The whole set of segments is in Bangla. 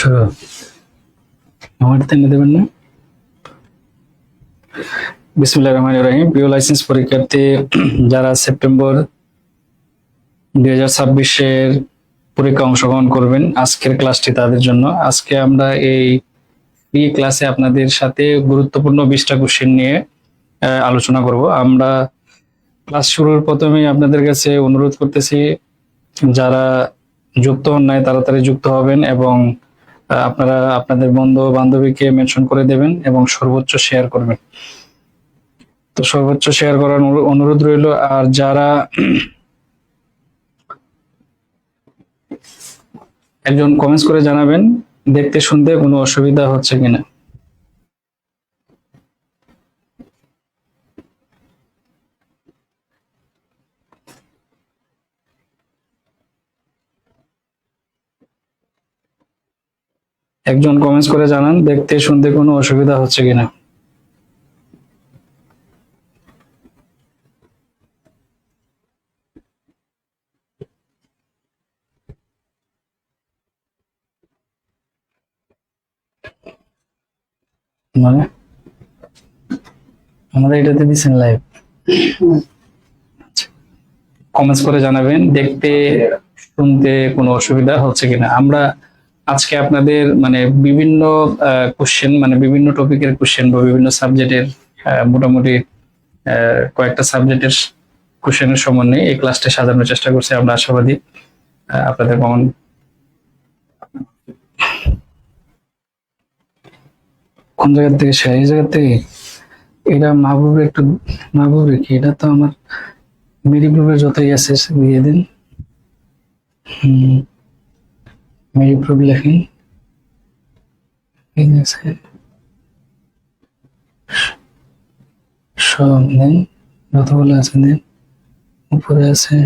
শুরু আমার তেমনি দেবেন না। বিসমিল্লাহির রহমানির রহিম। প্রিয় লাইসেন্স পরীক্ষার্থী যারা সেপ্টেম্বর 2026-এর পরীক্ষা অংশগ্রহণ করবেন, আজকের ক্লাসটি তাদের জন্য। আজকে আমরা এই ফ্রি ক্লাসে আপনাদের সাথে গুরুত্বপূর্ণ 20টা কোশ্চেন নিয়ে আলোচনা করব। আমরা ক্লাস শুরুর প্রথমেই আপনাদের কাছে অনুরোধ করতেছি, যারা যুক্ত হন নাই তাড়াতাড়ি যুক্ত হবেন এবং আপনারা আপনাদের বন্ধু বান্ধবীকে মেনশন করে দেবেন এবং সর্বোচ্চ শেয়ার করবেন। তো সর্বোচ্চ শেয়ার করার অনুরোধ রইল। আর যারা একজন কমেন্টস করে জানাবেন দেখতে শুনতে কোনো অসুবিধা হচ্ছে কিনা। একজন কমেন্টস করে জানান দেখতে শুনতে কোনো অসুবিধা হচ্ছে কিনা। মানে আমাদের এটাতে দিচ্ছেন লাইভ। কমেন্টস করে জানাবেন দেখতে শুনতে কোনো অসুবিধা হচ্ছে কিনা। আমরা আজকে আপনাদের বিভিন্ন কোশ্চেন বিভিন্ন টপিকের কোশ্চেন বা বিভিন্ন সাবজেক্টের মোটামুটি কয়েকটা সাবজেক্টের কোশ্চেনের সমন্বয়ে এই ক্লাসটা সাজানোর চেষ্টা করছি। আমরা আশাবাদী আপনাদের কমন কোন জায়গা থেকে এই জায়গা থেকে এটা মাহবুব রেখে এটা তো আমার মেরি প্রুফের যতই আছে দিয়ে দিন। মেরি প্রুফ লেখেন, সব দেন, যতগুলো আছে দেন, উপরে আছে।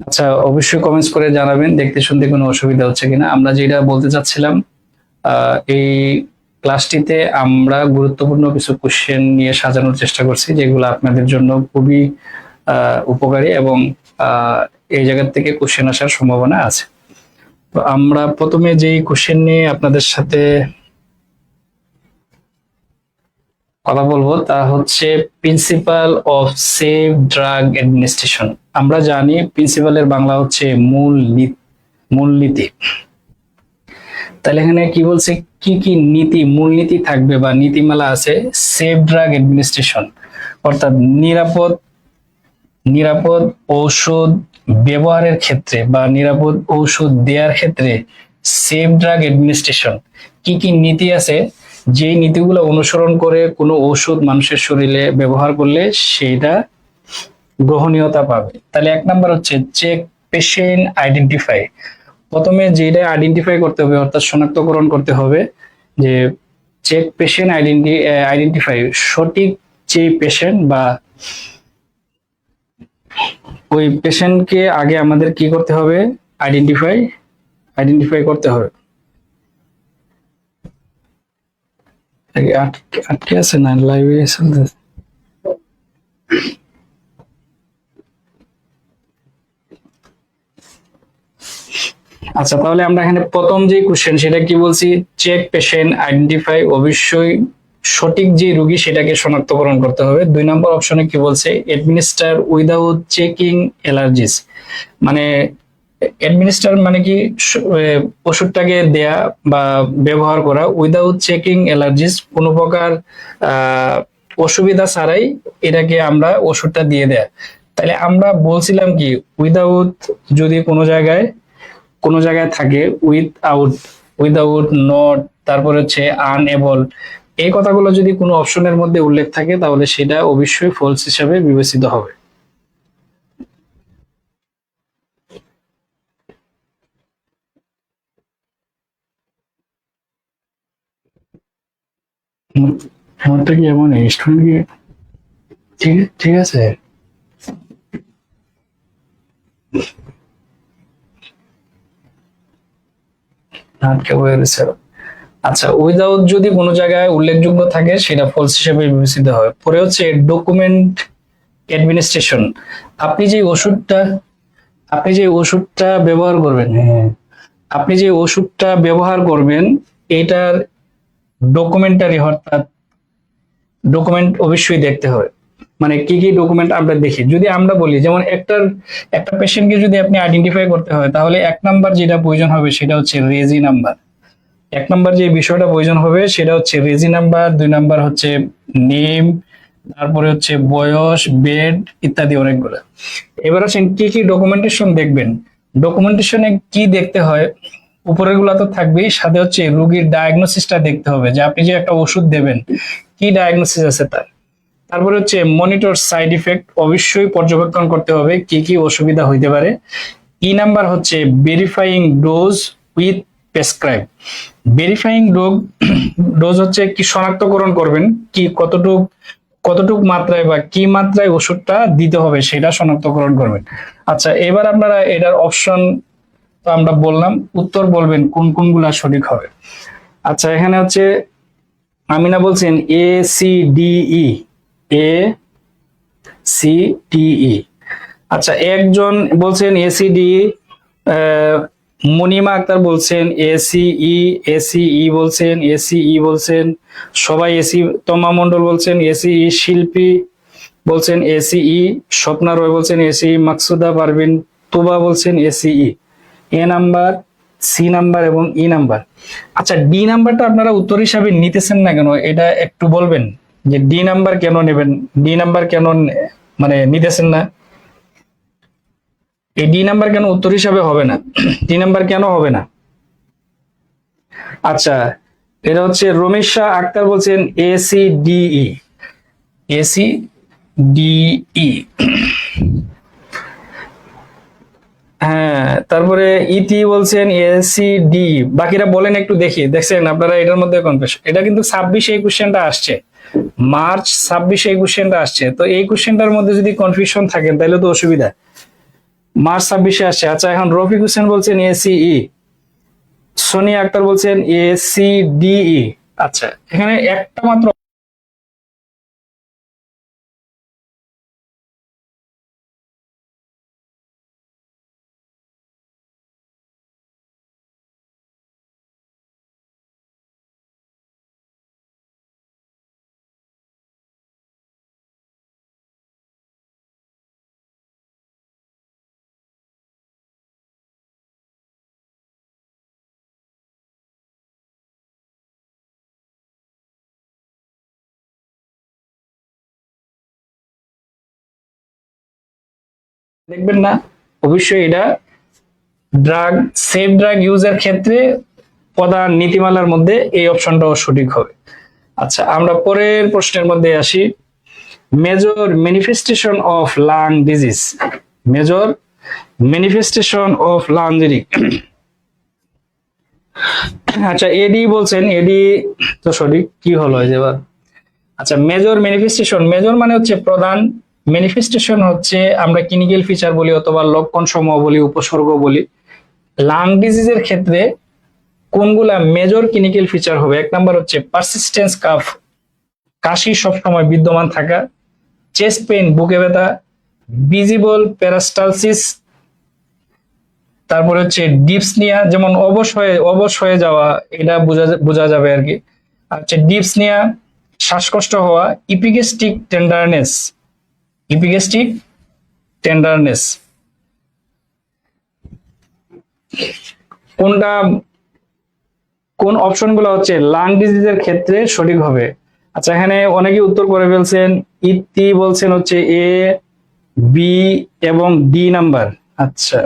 আচ্ছা, অবশ্যই কমেন্টস করে জানাবেন দেখতে শুনতে কোনো অসুবিধা হচ্ছে কিনা। আমরা যেটা বলতে চাচ্ছিলাম, এই ক্লাসটিতে আমরা গুরুত্বপূর্ণ কিছু কোশ্চেন নিয়ে সাজানোর চেষ্টা করছি, যেগুলো আপনাদের জন্য খুবই উপকারী এবং এই জায়গা থেকে কোশ্চেন আসার সম্ভাবনা আছে। তো আমরা প্রথমে যেই কোশ্চেন নিয়ে আপনাদের সাথে কথা বলবো তা হচ্ছে principal of safe drug administration. আমরা জানি প্রিন্সিপালের বাংলা হচ্ছে মূলনীতি। তাহলে এখানে কি বলছে, কি কি মূলনীতি থাকবে বা নীতিমালা আছে সেফ ড্রাগ অ্যাডমিনিস্ট্রেশন, অর্থাৎ নিরাপদ ঔষধ ব্যবহারের ক্ষেত্রে বা নিরাপদ ঔষধ দেওয়ার ক্ষেত্রে সেফ ড্রাগ অ্যাডমিনিস্ট্রেশন কি কি নীতি আছে, যে নীতিগুলো অনুসরণ করে কোনো ঔষধ মানুষের শরীরে ব্যবহার করলে সেটা গ্রহণীয়তা পাবে। তাহলে 1 নাম্বার হচ্ছে চেক পেশেন্ট আইডেন্টিফাই। প্রথমে যেটা আইডেন্টিফাই করতে হবে অর্থাৎ শনাক্তকরণ করতে হবে যে চেক পেশেন্ট আইডেন্টিফাই, সঠিক যে পেশেন্ট বা ওই পেশেন্টকে আগে আমাদের কি করতে হবে, আইডেন্টিফাই করতে হবে। আটকে আছে না লাইভে চলতেছে। আচ্ছা, তাহলে আমরা এখানে প্রথম যে কোশ্চেন সেটা কি বলছি, চেক পেশেন্ট আইডেন্টিফাই, অবশ্যই সঠিক যে রোগী সেটাকে শনাক্তকরণ করতে হবে। 2 নম্বর অপশনে কি বলছে, administer without checking allergies. Administer কি ওষুধটাকে দেয়া বা ব্যবহার করা উইদাউট চেকিং অ্যালার্জিস, কোনো প্রকার অসুবিধা ছাড়াই এটাকে আমরা ওষুধটা দিয়ে দেয়া। তাহলে আমরা বলছিলাম কি, উইদাউট যদি কোনো জায়গায় থাকে উইদাউট নট, তারপর হচ্ছে আনএবল, এই কথাগুলো যদি কোনো অপশনের মধ্যে উল্লেখ থাকে তাহলে সেটা অবশ্যই ফলস হিসাবে বিবেচিত হবে। আমারটা কি এমন স্টুডেন্ট কি ঠিক আছে? আচ্ছা, উইদাউট যদি কোনো জায়গায় উল্লেখযোগ্য থাকে সেটা ফলস হিসেবে বিবেচিত হয়। পরে হচ্ছে ডকুমেন্ট অ্যাডমিনিস্ট্রেশন। আপনি যে ওষুধটা ব্যবহার করবেন, আপনি যে ওষুধটা ব্যবহার করবেন এটার ডকুমেন্টারি অর্থাৎ ডকুমেন্ট অবশ্যই দেখতে হবে। মানে কি কি ডকুমেন্ট আমরা দেখি, যদি আমরা বলি যেমন একটা পেশেন্টকে যদি আপনি আইডেন্টিফাই করতে হয় তাহলে এক নাম্বার যেটা প্রয়োজন হবে সেটা হচ্ছে রেজি নাম্বার। এক নাম্বার যে বিষয়টা প্রয়োজন হবে সেটা হচ্ছে রেজি নাম্বার, দুই নাম্বার হচ্ছে নেম, তারপরে হচ্ছে বয়স, বেড ইত্যাদি অনেকগুলো। এবার আসেন কি কি ডকুমেন্টেশন দেখবেন। ডকুমেন্টেশনে কি দেখতে হয়, উপরের গুলা তো থাকবেই, সাথে হচ্ছে রোগীর ডায়াগনোসিসটা দেখতে হবে যে আপনি যে একটা ওষুধ দেবেন কি ডায়াগনোসিস আছে তার। তারপরে হচ্ছে মনিটর সাইড ইফেক্ট, অবশ্যই পর্যবেক্ষণ করতে হবে কি কি অসুবিধা হইতে পারে। ই নাম্বার হচ্ছে verifying dose with prescribe. Verifying dose হচ্ছে কি শনাক্তকরণ করবেন কি কতটুক মাত্রায় বা কি মাত্রায় ওষুধটা দিতে হবে সেটা শনাক্তকরণ করবেন। আচ্ছা, এবার আপনারা এটার অপশন তো আমরা বললাম, উত্তর বলবেন কোন কোনগুলা সঠিক হবে। আচ্ছা, এখানে হচ্ছে আমিনা বলছেন A C D E, A C D E. আচ্ছা, একজন বলছেন এসিডি, মনিমা আক্তার বলছেন এসিই, এসিই বলছেন, এসিই বলছেন সবাই, এসি তমা মন্ডল বলছেন এসিই, শিল্পী বলছেন এসিই, স্বপ্না রয় বলছেন এসিই, মাকসুদা পারভিন তুবা বলছেন এসিই। এ নাম্বার, সি নাম্বার এবং ই নাম্বার। আচ্ছা, ডি নাম্বারটা আপনারা উত্তর হিসাবে নিতেছেন না কেন এটা একটু বলবেন, যে ডি নাম্বার কেন নেবেন, ডি নাম্বার কেন মানে নিতেছেন না, এই ডি নাম্বার কেন উত্তর হিসাবে হবে না, ডি নাম্বার কেন হবে না? আচ্ছা, এটা হচ্ছে রমেশা আক্তার বলছেন এসি ডিই, এসি ডিই। হ্যাঁ, তারপরে ইতি বলছেন এসি ডি। বাকিরা বলেন একটু দেখি, দেখছেন আপনারা এটার মধ্যে কনফিউশন। এটা কিন্তু 26 এই কোশ্চেনটা আসছে, মার্চ 26 এই কোশ্চেনটা আসছে। তো এই কোশ্চেনটার মধ্যে যদি কনফিউশন থাকেন তাহলে তো অসুবিধা। মার্চ 26 আসছে। আচ্ছা, এখন রফিক হোসেন বলছেন এসিই, সোনিয়া আক্তার বলছেন এসিডিই। আচ্ছা, এখানে একটা মাত্র দেখবেন না, অবশ্যই এটা সেফ ড্রাগ ইউজের ক্ষেত্রে প্রধান নীতিমালার মধ্যে এই অপশনটাও সঠিক হবে। আচ্ছা, আমরা পরের প্রশ্নের মধ্যে আসি। Major manifestation of lung disease, major manifestation of লাংজেরিক। আচ্ছা, এডি বলছেন, এডি তো সঠিক, কি হলো এবার? আচ্ছা, মেজর ম্যানিফেস্টেশন, মেজর মানে হচ্ছে প্রধান, ম্যানিফেস্টেশন হচ্ছে আমরা ক্লিনিক্যাল ফিচার বলি অথবা লক্ষণ সমূহ বলি, উপসর্গ বলি। লাং ডিজিজের ক্ষেত্রে কোনগুলা মেজর ক্লিনিক্যাল ফিচার হবে? এক নাম্বার হচ্ছে পারসিস্টেন্স কাফ, কাশি সবসময় বিদ্যমান থাকা, চেস্ট পেইন, বুকে ব্যথা, ভিজিবল প্যারাস্টালসিস, তারপরে হচ্ছে ডিপসনিয়া, যেমন অবশ হয়ে যাওয়া, এটা বোঝা যাবে আর কি। আর হচ্ছে ডিপসনিয়া, শ্বাসকষ্ট হওয়া, ইপিগ্যাস্ট্রিক টেন্ডারনেস, ইপিগ্যাস্ট্রিক টেন্ডারনেস। কোন অপশনগুলো হচ্ছে লাং ডিজিজের ক্ষেত্রে সঠিক হবে? আচ্ছা, এখানে অনেকে উত্তর করে ফেলছেন। ইতি বলছেন হচ্ছে এ, বি এবং ডি নাম্বার। আচ্ছা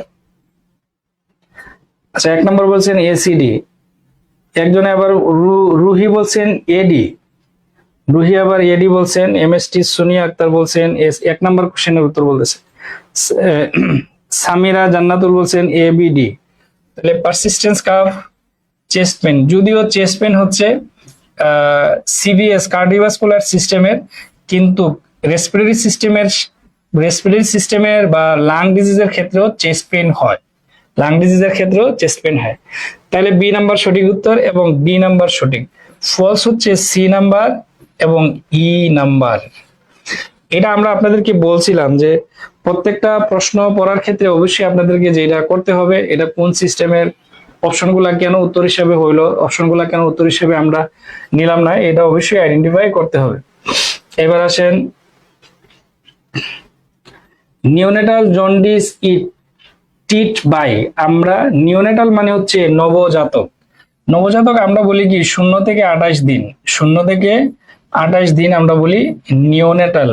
আচ্ছা, এক নম্বর বলছেন এসিডি, একজনে আবার রুহি বলছেন এডি, রুহি আবার এডি বলছেন। এমএসটি সোনিয়া আক্তার বলছেন এক নম্বর কোশ্চেনের উত্তর বলতেছে। সামিরা জান্নাতুল বলছেন এবিডি। তাহলে পারসিস্টেন্স কাফ, চেস্ট পেন, যদিও চেস্ট পেন হচ্ছে সিভিএস কার্ডিওভাস্কুলার সিস্টেমের, কিন্তু রেসপিরেটরি সিস্টেমের বা লাং ডিজিজের ক্ষেত্রেও চেস্ট পেন হয়, লাং ডিজিজের ক্ষেত্রেও চেস্ট পেন হয়। তাহলে বি নাম্বার সঠিক উত্তর এবং ডি নাম্বার সঠিক। ফলস হচ্ছে সি নাম্বার এবং ই নাম্বার। এটা আমরা আপনাদেরকে বলছিলাম যে প্রত্যেকটা প্রশ্ন পড়ার ক্ষেত্রে অবশ্যই আপনাদেরকে যেটা করতে হবে, এটা কোন সিস্টেমের অপশনগুলা কেন উত্তর হিসেবে হইলো, অপশনগুলা কেন উত্তর হিসেবে আমরা নিলাম না, এটা অবশ্যই আইডেন্টিফাই করতে হবে। এবার আসেন, নিওনেটাল জন্ডিস ট্রিট বাই, আমরা নিওনেটাল মানে হচ্ছে নবজাতক। নবজাতক আমরা বলি কি 0 থেকে 28 দিন, 0 থেকে 28 দিন আমরা বলি নিওনেটাল।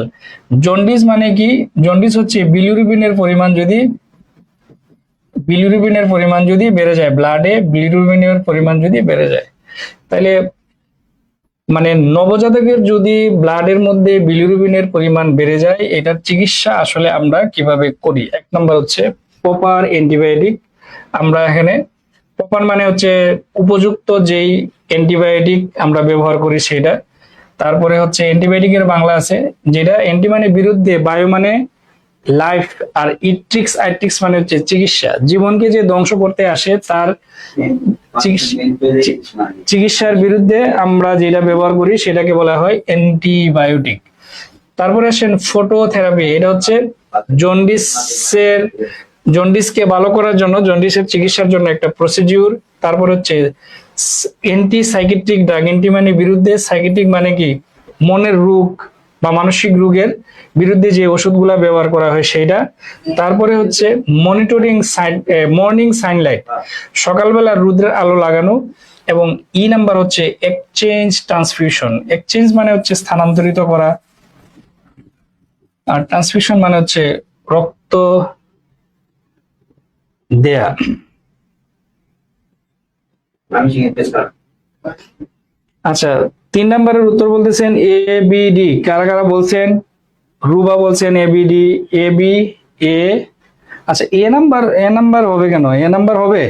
জন্ডিস মানে কি, জন্ডিস হচ্ছে বিলিরুবিনের পরিমাণ যদি বেড়ে যায়, ব্লাডে বিলিরুবিনের পরিমাণ যদি বেড়ে যায়, তাহলে মানে নবজাতকের যদি ব্লাডের মধ্যে বিলিরুবিনের পরিমাণ বেড়ে যায়, এটার চিকিৎসা আসলে আমরা কিভাবে করি? 1 নম্বর হচ্ছে প্রপার অ্যান্টিবায়োটিক। আমরা এখানে প্রপার মানে হচ্ছে উপযুক্ত যেই অ্যান্টিবায়োটিক আমরা ব্যবহার করি সেটা। তারপরে হচ্ছে অ্যান্টিবায়োটিকের বাংলা আছে, যেটা অ্যান্টি মানে বিরুদ্ধে, বায়ো মানে লাইফ, আর আইট্রিক্স মানে হচ্ছে চিকিৎসা। জীবনকে যে ধ্বংস করতে আসে তার চিকিৎসার বিরুদ্ধে আমরা যেটা ব্যবহার করি সেটাকে বলা হয় অ্যান্টিবায়োটিক। তারপরে আসেন ফটোথেরাপি, এটা হচ্ছে জন্ডিসকে ভালো করার জন্য, জন্ডিসের চিকিৎসার জন্য একটা প্রসিডিউর। তারপর হচ্ছে অ্যান্টি সাইকিয়াট্রিক ড্রাগ, অ্যান্টি মানে বিরুদ্ধে, সাইকিয়াট্রিক মানে কি মনের রোগ বা মানসিক রোগের বিরুদ্ধে যে ওষুধগুলা ব্যবহার করা হয় সেইটা। তারপরে হচ্ছে মর্নিং সানলাইট, সকালবেলা রোদের আলো লাগানো। এবং নাম্বার হচ্ছে এক্সচেঞ্জ ট্রান্সফিউশন। এক্সচেঞ্জ মানে হচ্ছে স্থানান্তরিত করা, আর ট্রান্সফিউশন মানে হচ্ছে রক্ত দেয়া। আচ্ছা, 3 নম্বরের উত্তর বলতেছেন এ বি ডি। কারা কারা বলছেন? রুবা বলছেন A B D, A B A. আচ্ছা, এ নাম্বার হবে কেন? এ নাম্বার হবে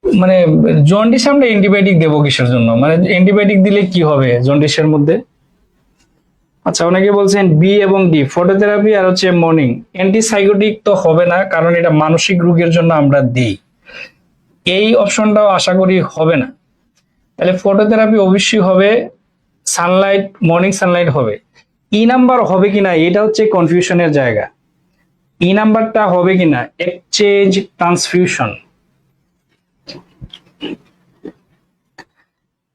মানে জন্ডিস আমরা অ্যান্টিবায়োটিক দেবো কিসের জন্য? মানে অ্যান্টিবায়োটিক দিলে কি হবে জন্ডিসের মধ্যে? আচ্ছা, অনেকে বলছেন বি এবং ডি, ফটোথেরাপি আর হচ্ছে মর্নিং। অ্যান্টিসাইকোটিক তো হবে না, কারণ এটা মানসিক রোগের জন্য আমরা দিই। এই অপশনটাও আশা করি হবে না। তাহলে ফটোথেরাপি অবশ্যই হবে, সানলাইট, মর্নিং সানলাইট হবে। নাম্বার হবে কিনা এটা হচ্ছে কনফিউশনের জায়গা। নাম্বারটা হবে কিনা এক্সচেঞ্জ ট্রান্সফিউশন।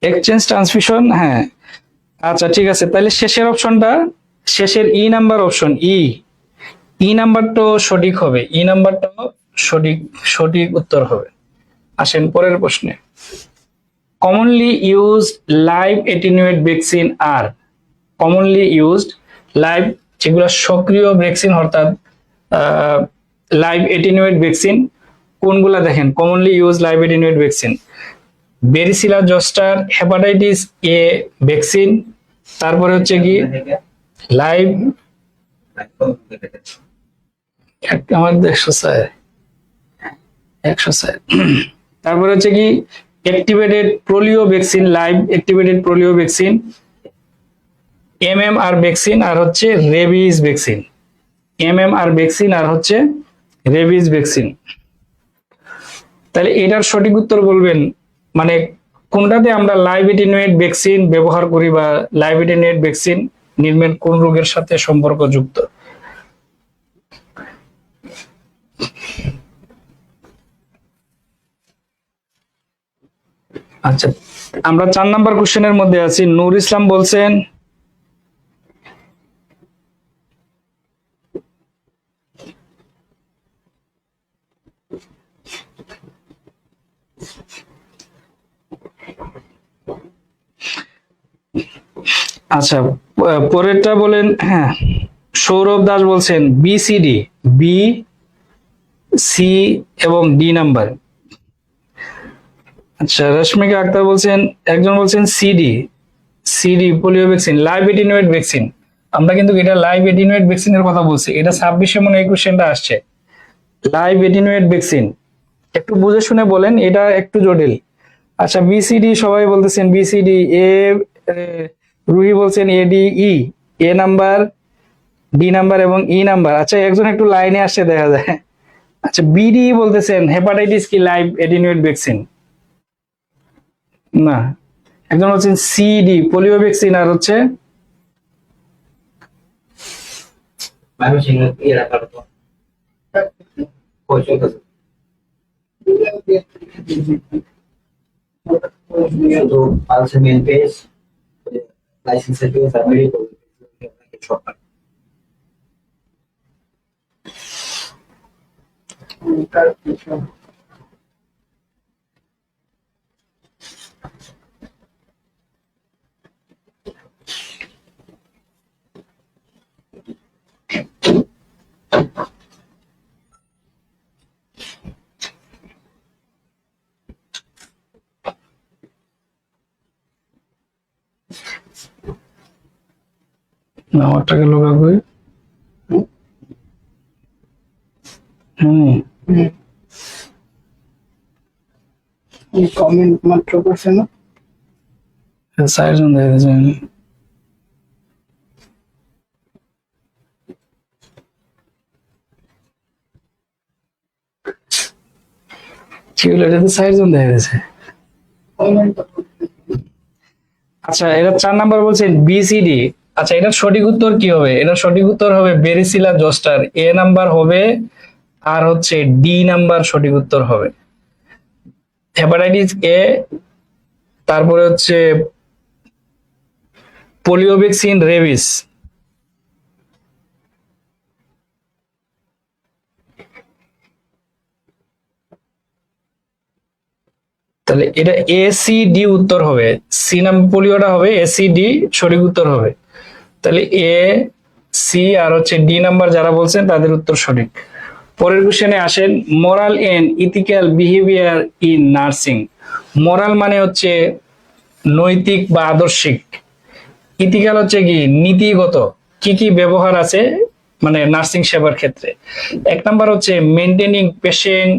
এক্সচেঞ্জ ট্রান্সফিউশন, হ্যাঁ। আচ্ছা ঠিক আছে, তাহলে শেষের অপশনটা, শেষের নাম্বার অপশন নাম্বারটাও সঠিক হবে, নাম্বারটাও সঠিক উত্তর হবে। আসেন পরের প্রশ্নে। Commonly used live attenuated vaccine আর, কমনলি ইউজড লাইভ, যেগুলো সক্রিয় ভ্যাকসিন অর্থাৎ লাইভ অ্যাটেনুয়েট ভ্যাকসিন কোনগুলা? দেখেন, commonly use live attenuated vaccine, varicella zoster, hepatitis A vaccine, তারপরে হচ্ছে কি লাইভ, আমার 100 তারপরে হচ্ছে কি activated polio vaccine, live activated polio vaccine, MMR vaccine, আর হচ্ছে রেবিস ভ্যাকসিন। MMR ভ্যাকসিন আর হচ্ছে রেবিস ভ্যাকসিন। তাহলে এটার সঠিক উত্তর বলবেন, মানে কোনটাতে আমরা লাইভ অ্যাটেনুয়েট ভ্যাকসিন ব্যবহার করি, বা লাইভ অ্যাটেনুয়েট ভ্যাকসিন নির্মাণ কোন রোগের সাথে সম্পর্কযুক্ত? আচ্ছা, আমরা 4 নাম্বার কোশ্চেনের মধ্যে আছি। নূর ইসলাম বলছেন আচ্ছা, পরেরটা বলেন। হ্যাঁ, সৌরভ দাস বলছেন BCD, বি, সি এবং ডি নাম্বার। আচ্ছা, রশ্মিকা আক্তার বলছেন, একজন বলছেন CD polio vaccine, live attenuated vaccine. আমরা কিন্তু এটা লাইভ অ্যাটেনুয়েট ভ্যাকসিনের কথা বলছি, এটা 26-এ মনে এই কোশ্চেনটা আসছে। লাইভ অ্যাটেনুয়েট ভ্যাকসিন একটু বুঝে শুনে বলেন, এটা একটু জটিল। আচ্ছা, BCD সবাই বলতেছেন BCD, এ রুহি বলছেন AD, এ নাম্বার, ডি নাম্বার এবং নাম্বার। আচ্ছা, একজন একটু লাইনে আসছে দেখা যায়। আচ্ছা, BD বলতেছেন হেপাটাইটিস কি লাইভ অ্যাটেনুয়েট ভ্যাকসিন? না, একজন হচ্ছেন CD পোলিও ভ্যাকসিন, আর হচ্ছে শুধু পালসের মেন পেজ, লাইসেন্সের পেজ আর মেডিকেল সরকার। আমারটাকে লোকা কই কমেন্ট মাত্র করছে না, চারজন দেখেছে। কি হলো, এটা তো চারজন দেখা গেছে। আচ্ছা, এটা 4 নাম্বার বলছেন বিসিডি। আচ্ছা, এটার সঠিক উত্তর কি হবে? এটার সঠিক উত্তর হবে বেরিসিলা জোস্টার, এ নাম্বার হবে। আর হচ্ছে ডি নাম্বার সঠিক উত্তর হবে। হেপাটাইটিস এ, তারপরে হচ্ছে পোলিও ভ্যাকসিন, রেবিস। তাহলে এটা এসিডি উত্তর হবে। সি নাম্বার পোলিওটা হবে, এসিডি সঠিক উত্তর হবে। তাহলে এ, সি আর হচ্ছে ডি নাম্বার যারা বলছেন তাদের উত্তর সঠিক। পরের কোশ্চেনে আসেন, moral and ethical behaviour in nursing. Moral মানে হচ্ছে নৈতিক বা আদর্শিক, ইথিক্যাল হচ্ছে কি নীতিগত, কি কি ব্যবহার আছে মানে নার্সিং সেবার ক্ষেত্রে। 1 নাম্বার হচ্ছে মেনটেনিং পেশেন্ট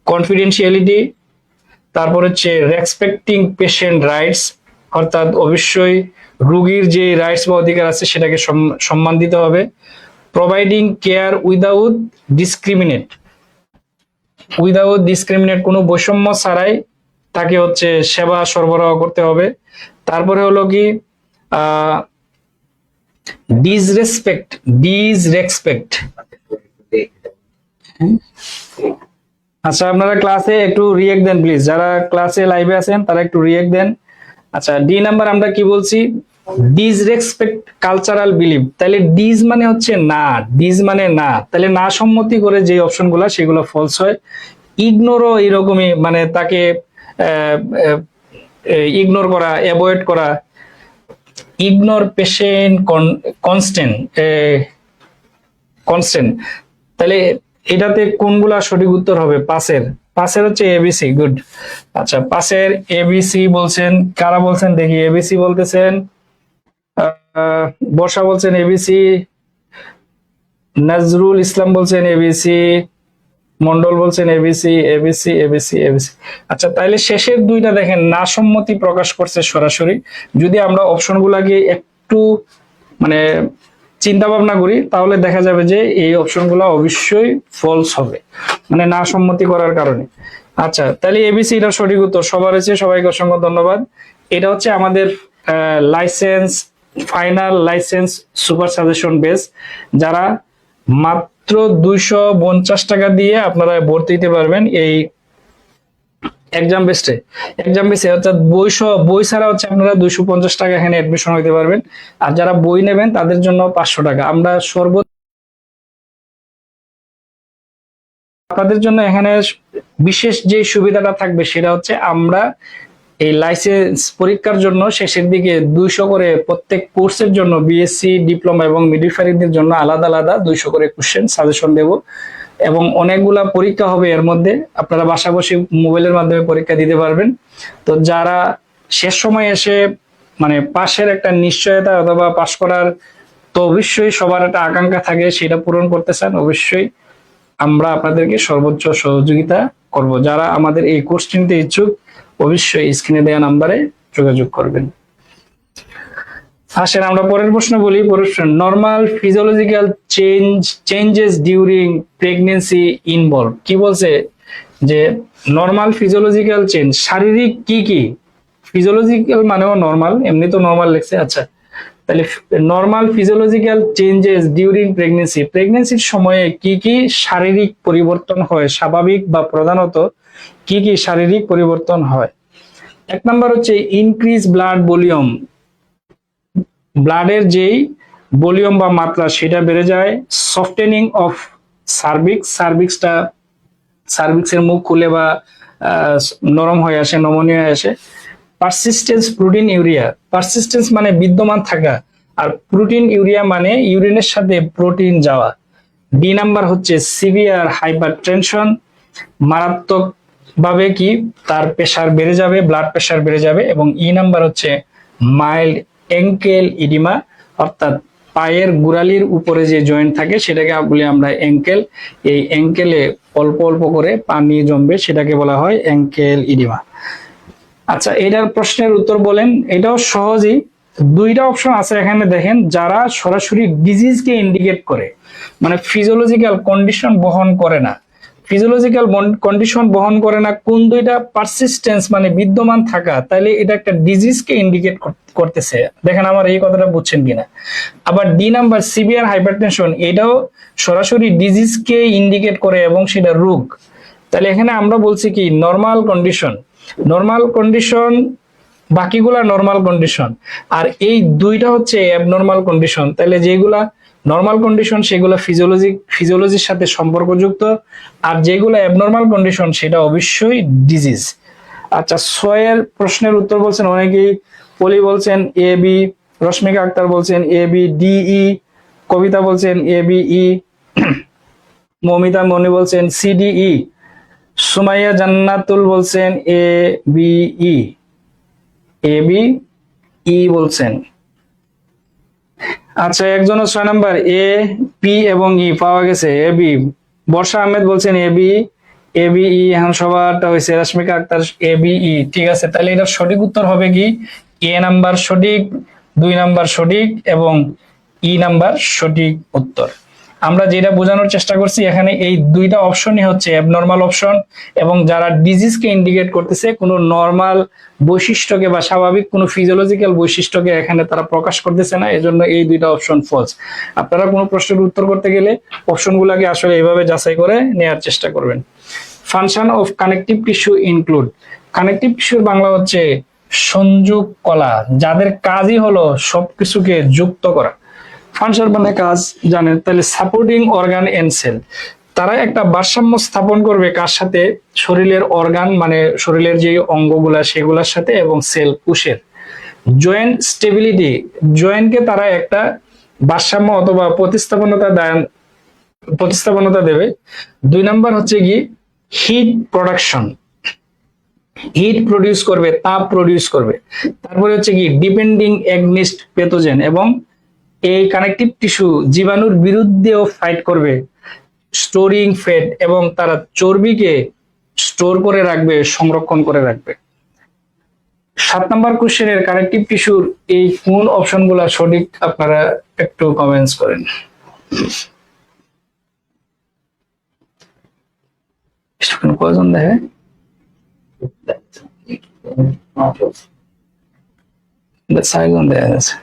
কনফিডেন্সিয়ালিটি, তারপর হচ্ছে রেসপেক্টিং পেশেন্ট রাইটস, অর্থাৎ অবশ্যই রোগীর যে রাইটস বা অধিকার আছে সেটাকে সম্মান দিতে হবে। প্রোভাইডিং কেয়ার উইদাউট ডিসক্রিমিনেট, কোনো বৈষম্য ছাড়াই তাকে হচ্ছে সেবা সরবরাহ করতে হবে। তারপরে হলো কি ডিসরেসপেক্ট। আচ্ছা, আপনারা ক্লাসে একটু রিয়েক্ট দেন প্লিজ, যারা ক্লাসে লাইভে আছেন তারা একটু রিয়েক্ট দেন। আচ্ছা, ডি নাম্বার আমরা কি বলছি? Disrespect cultural believe. তাহলে ডিজ মানে হচ্ছে না, ডিজ মানে না, তাহলে না সম্মতি করে যে অপশনগুলো সেগুলো ফলস হয়। ইগনোরও এরকমই, মানে তাকে ইগনোর করা, অ্যাভয়েড করা। Ignore patient constant. তাহলে এটাতে কোনগুলা সঠিক উত্তর হবে? পাশের হচ্ছে এবিসি। গুড। আচ্ছা, পাশের এবিসি বলছেন কারা? বলছেন দেখি, এবিসি বলতেছেন বর্ষা বলছেন এবিসি, নজরুল ইসলাম বলছেন এবিসি, মন্ডল বলছেন এবিসি, এবিসি, এবিসি, এবিসি। আচ্ছা, তাহলে শেষের দুইটা দেখেন না সম্মতি প্রকাশ করছে সরাসরি। যদি আমরা অপশনগুলাকে একটু মানে চিন্তা ভাবনা করি তাহলে দেখা যাবে যে এই অপশনগুলো অবশ্যই ফলস হবে, মানে না সম্মতি করার কারণে। আচ্ছা, তাহলে এবিসি এটা সঠিক উত্তর। সবার হচ্ছে, সবাইকে অসংখ্য ধন্যবাদ। এটা হচ্ছে আমাদের licence, final licence super suggestion base, যারা মাত্র 250 টাকা দিয়ে আপনারা ভর্তি দিতে পারবেন এই এক্সাম বেসে, অর্থাৎ বই ছাড়া হচ্ছে আপনারা 250 টাকা এখানে অ্যাডমিশন হইতে পারবেন। আর যারা বই নেবেন তাদের জন্য 500 টাকা। আমরা আপনাদের জন্য এখানে বিশেষ যে সুবিধাটা থাকবে সেটা হচ্ছে আমরা এই লাইসেন্স পরীক্ষার জন্য শেষের দিকে 200 করে প্রত্যেক কোর্সের জন্য, বিএসসি, ডিপ্লোমা এবং মিডওয়াইফারিদের জন্য আলাদা আলাদা 200 করে কোশ্চেন সাজেশন দেব। এবং অনেকগুলা পরীক্ষা হবে এর মধ্যে, আপনারা বাসা বসে মোবাইলের মাধ্যমে পরীক্ষা দিতে পারবেন। তো যারা শেষ সময় এসে মানে পাশের একটা নিশ্চয়তা অথবা পাশ করার, তো অবশ্যই সবার একটা আকাঙ্ক্ষা থাকে, সেটা পূরণ করতে চান, অবশ্যই আমরা আপনাদেরকে সর্বোচ্চ সহযোগিতা করব। যারা আমাদের এই কোর্স নিতে ইচ্ছুক অবশ্যই স্ক্রিনে দেওয়া নাম্বারে যোগাযোগ করবেন। আসেন আমরা পরের প্রশ্ন বলি। Normal physiological changes during pregnancy involve. কি বলছে যে নর্মাল ফিজিওলজিক্যাল চেঞ্জ, শারীরিক কি কি, ফিজিওলজিক্যাল মানেও নর্মাল, এমনি তো নর্মাল লেখছে। আচ্ছা, তাহলে normal physiological changes during pregnancy, প্রেগনেন্সির সময়ে কি কি শারীরিক পরিবর্তন হয়, স্বাভাবিক বা প্রধানত কি কি শারীরিক পরিবর্তন হয়। এক নাম্বার হচ্ছে ইনক্রিজ ব্লাড ভলিউম, ব্লাডের যেই ভলিউম বা মাত্রা সেটা বেড়ে যায়। সফটেনিং অফ সার্ভিক্স, সার্ভিক্সের মুখ খুলে বা নরম হয়ে আসে, নমনীয় হয়ে আসে। পারসিস্টেন্স প্রোটিন ইউরিয়া, পারসিস্টেন্স মানে বিদ্যমান থাকা, আর প্রোটিন ইউরিয়া মানে ইউরিনের সাথে প্রোটিন যাওয়া। ডি নাম্বার হচ্ছে সিভিয়ার হাইপারটেনশন, মারাত্মক ভাবে কি তার প্রেসার বেড়ে যাবে, ব্লাড প্রেসার বেড়ে যাবে। এবং ই নাম্বার হচ্ছে মাইল্ড অ্যাঙ্কেল ইডিমা, অর্থাৎ পায়ের গোড়ালির উপরে যে জয়েন্ট থাকে সেটাকে বলি আমরা অ্যাঙ্কেল, এই অ্যাঙ্কেলে অল্প অল্প করে পানি জমবে, সেটাকে বলা হয় অ্যাঙ্কেল ইডিমা। আচ্ছা, এটার প্রশ্নের উত্তর বলেন। এটাও সহজই, দুইটা অপশন আছে এখানে দেখেন, যারা সরাসরি ডিজিজকে ইন্ডিকেট করে, মানে ফিজিওলজিক্যাল কন্ডিশন বহন করে না। ফিজিওলজিক্যাল কন্ডিশন বহন করে না কোন দুইটা? পারসিস্টেন্স মানে বিদ্যমান থাকা, তাহলে এটা একটা ডিজিজকে ইন্ডিকেট করতেছে। দেখেন আমার এই কথাটা বুঝছেন কিনা। আবার ডি নাম্বার সিভিয়ার হাইপারটেনশন, এটাও সরাসরি ডিজিজকে ইন্ডিকেট করে এবং সেটা রোগ। তাহলে এখানে আমরা বলছি কি নরমাল কন্ডিশন, নরমাল কন্ডিশন, বাকিগুলা নরমাল কন্ডিশন, আর এই দুইটা হচ্ছে অ্যাবনর্মাল কন্ডিশন। তাহলে যেগুলা নরমাল কন্ডিশন সেগুলো ফিজিওলজির সাথে সম্পর্কযুক্ত, আর যেগুলো অ্যাবনর্মাল কন্ডিশন সেটা অবশ্যই ডিজিজ। আচ্ছা, 6 প্রশ্নের উত্তর বলছেন অনেকেই। পলি বলছেন এ বি, রশ্মিকা আক্তার বলছেন এ বি ডি ই, কবিতা বলছেন এ বি ই, মমিতা মনি বলছেন সি ডি ই, সুমাইয়া জান্নাতুল বলছেন A B E, A B E বলছেন। আচ্ছা, একজনের 6 নাম্বার এ পি এবং ই পাওয়া গেছে। এ বি, বর্ষা আহমেদ বলছেন A B, A B E, এখন সবারটা হয়েছে। Rashmika Akter A B E, ঠিক আছে। তাহলে এটার সঠিক উত্তর হবে কি এ নাম্বার সঠিক, 2 নাম্বার সঠিক এবং ই নাম্বার সঠিক উত্তর। আমরা যেটা বোঝানোর চেষ্টা করছি এখানে এই দুইটা অপশনই হচ্ছে অ্যাবনর্মাল অপশন, এবং যারা ডিজিজকে ইন্ডিকেট করতেছে কোনো নরমাল বৈশিষ্ট্যকে বা স্বাভাবিক কোনো ফিজিওলজিক্যাল বৈশিষ্ট্যকে এখানে তারা প্রকাশ করতেছে না, এজন্য এই দুইটা অপশন ফলস। আপনারা কোনো প্রশ্নের উত্তর করতে গেলে অপশনগুলোকে আসলে এইভাবে যাচাই করে নেওয়ার চেষ্টা করবেন। Function of connective tissue include, connective টিস্যুর বাংলা হচ্ছে সংযোগ কলা, যাদের কাজই হলো সবকিছুকে যুক্ত করা। ফাংশন মানে কাজ জানেন, তাহলে সাপোর্টিং অর্গান এন্ড সেল, তারা একটা ভারসাম্য স্থাপন করবে কার সাথে? শরীরের অর্গান মানে শরীরের যে অঙ্গগুলা সেগুলোর সাথে, এবং সেল কোষের। জয়েন্ট স্টেবিলিটি, জয়েন্টকে তারা একটা ভারসাম্য অথবা প্রতিস্থাপনতা দেবে। 2 নাম্বার হচ্ছে কি হিট প্রোডাকশন, হিট প্রডিউস করবে, তাপ প্রডিউস করবে। তারপরে হচ্ছে কি ডিপেন্ডিং এগনিস্ট প্যাথোজেন, এবং এই কানেকটিভ টিস্যু জীবাণুর বিরুদ্ধেও ফাইট করবে। স্টোরিং ফ্যাট, এবং তারা চর্বিকে স্টোর করে রাখবে, সংরক্ষণ করে রাখবে। 7 নাম্বার কোশ্চেনের কানেকটিভ টিস্যুর এই কোন অপশনগুলো সঠিক আপনারা একটু কমেন্টস করেন। কয়জন দেখে? ছয়জন দেখা যাচ্ছে,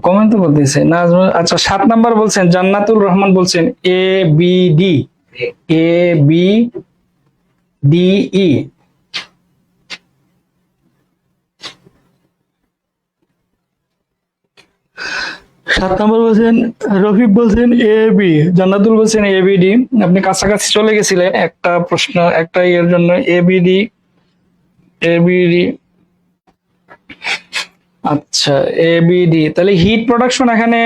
কমেন্ট তো বলতেছে না। আচ্ছা, 7 নাম্বার বলছেন জান্নাতুল রহমান বলছেন A B D, A B D E. 7 number বলছেন রফিক বলছেন এ বি, জান্নাতুল বলছেন এ বি ডি। আপনি কাছাকাছি চলে গেছিলেন একটা প্রশ্ন, একটা এর জন্য A B D, A B D. আচ্ছা, এ বি ডি, তাহলে হিট প্রোডাকশন এখানে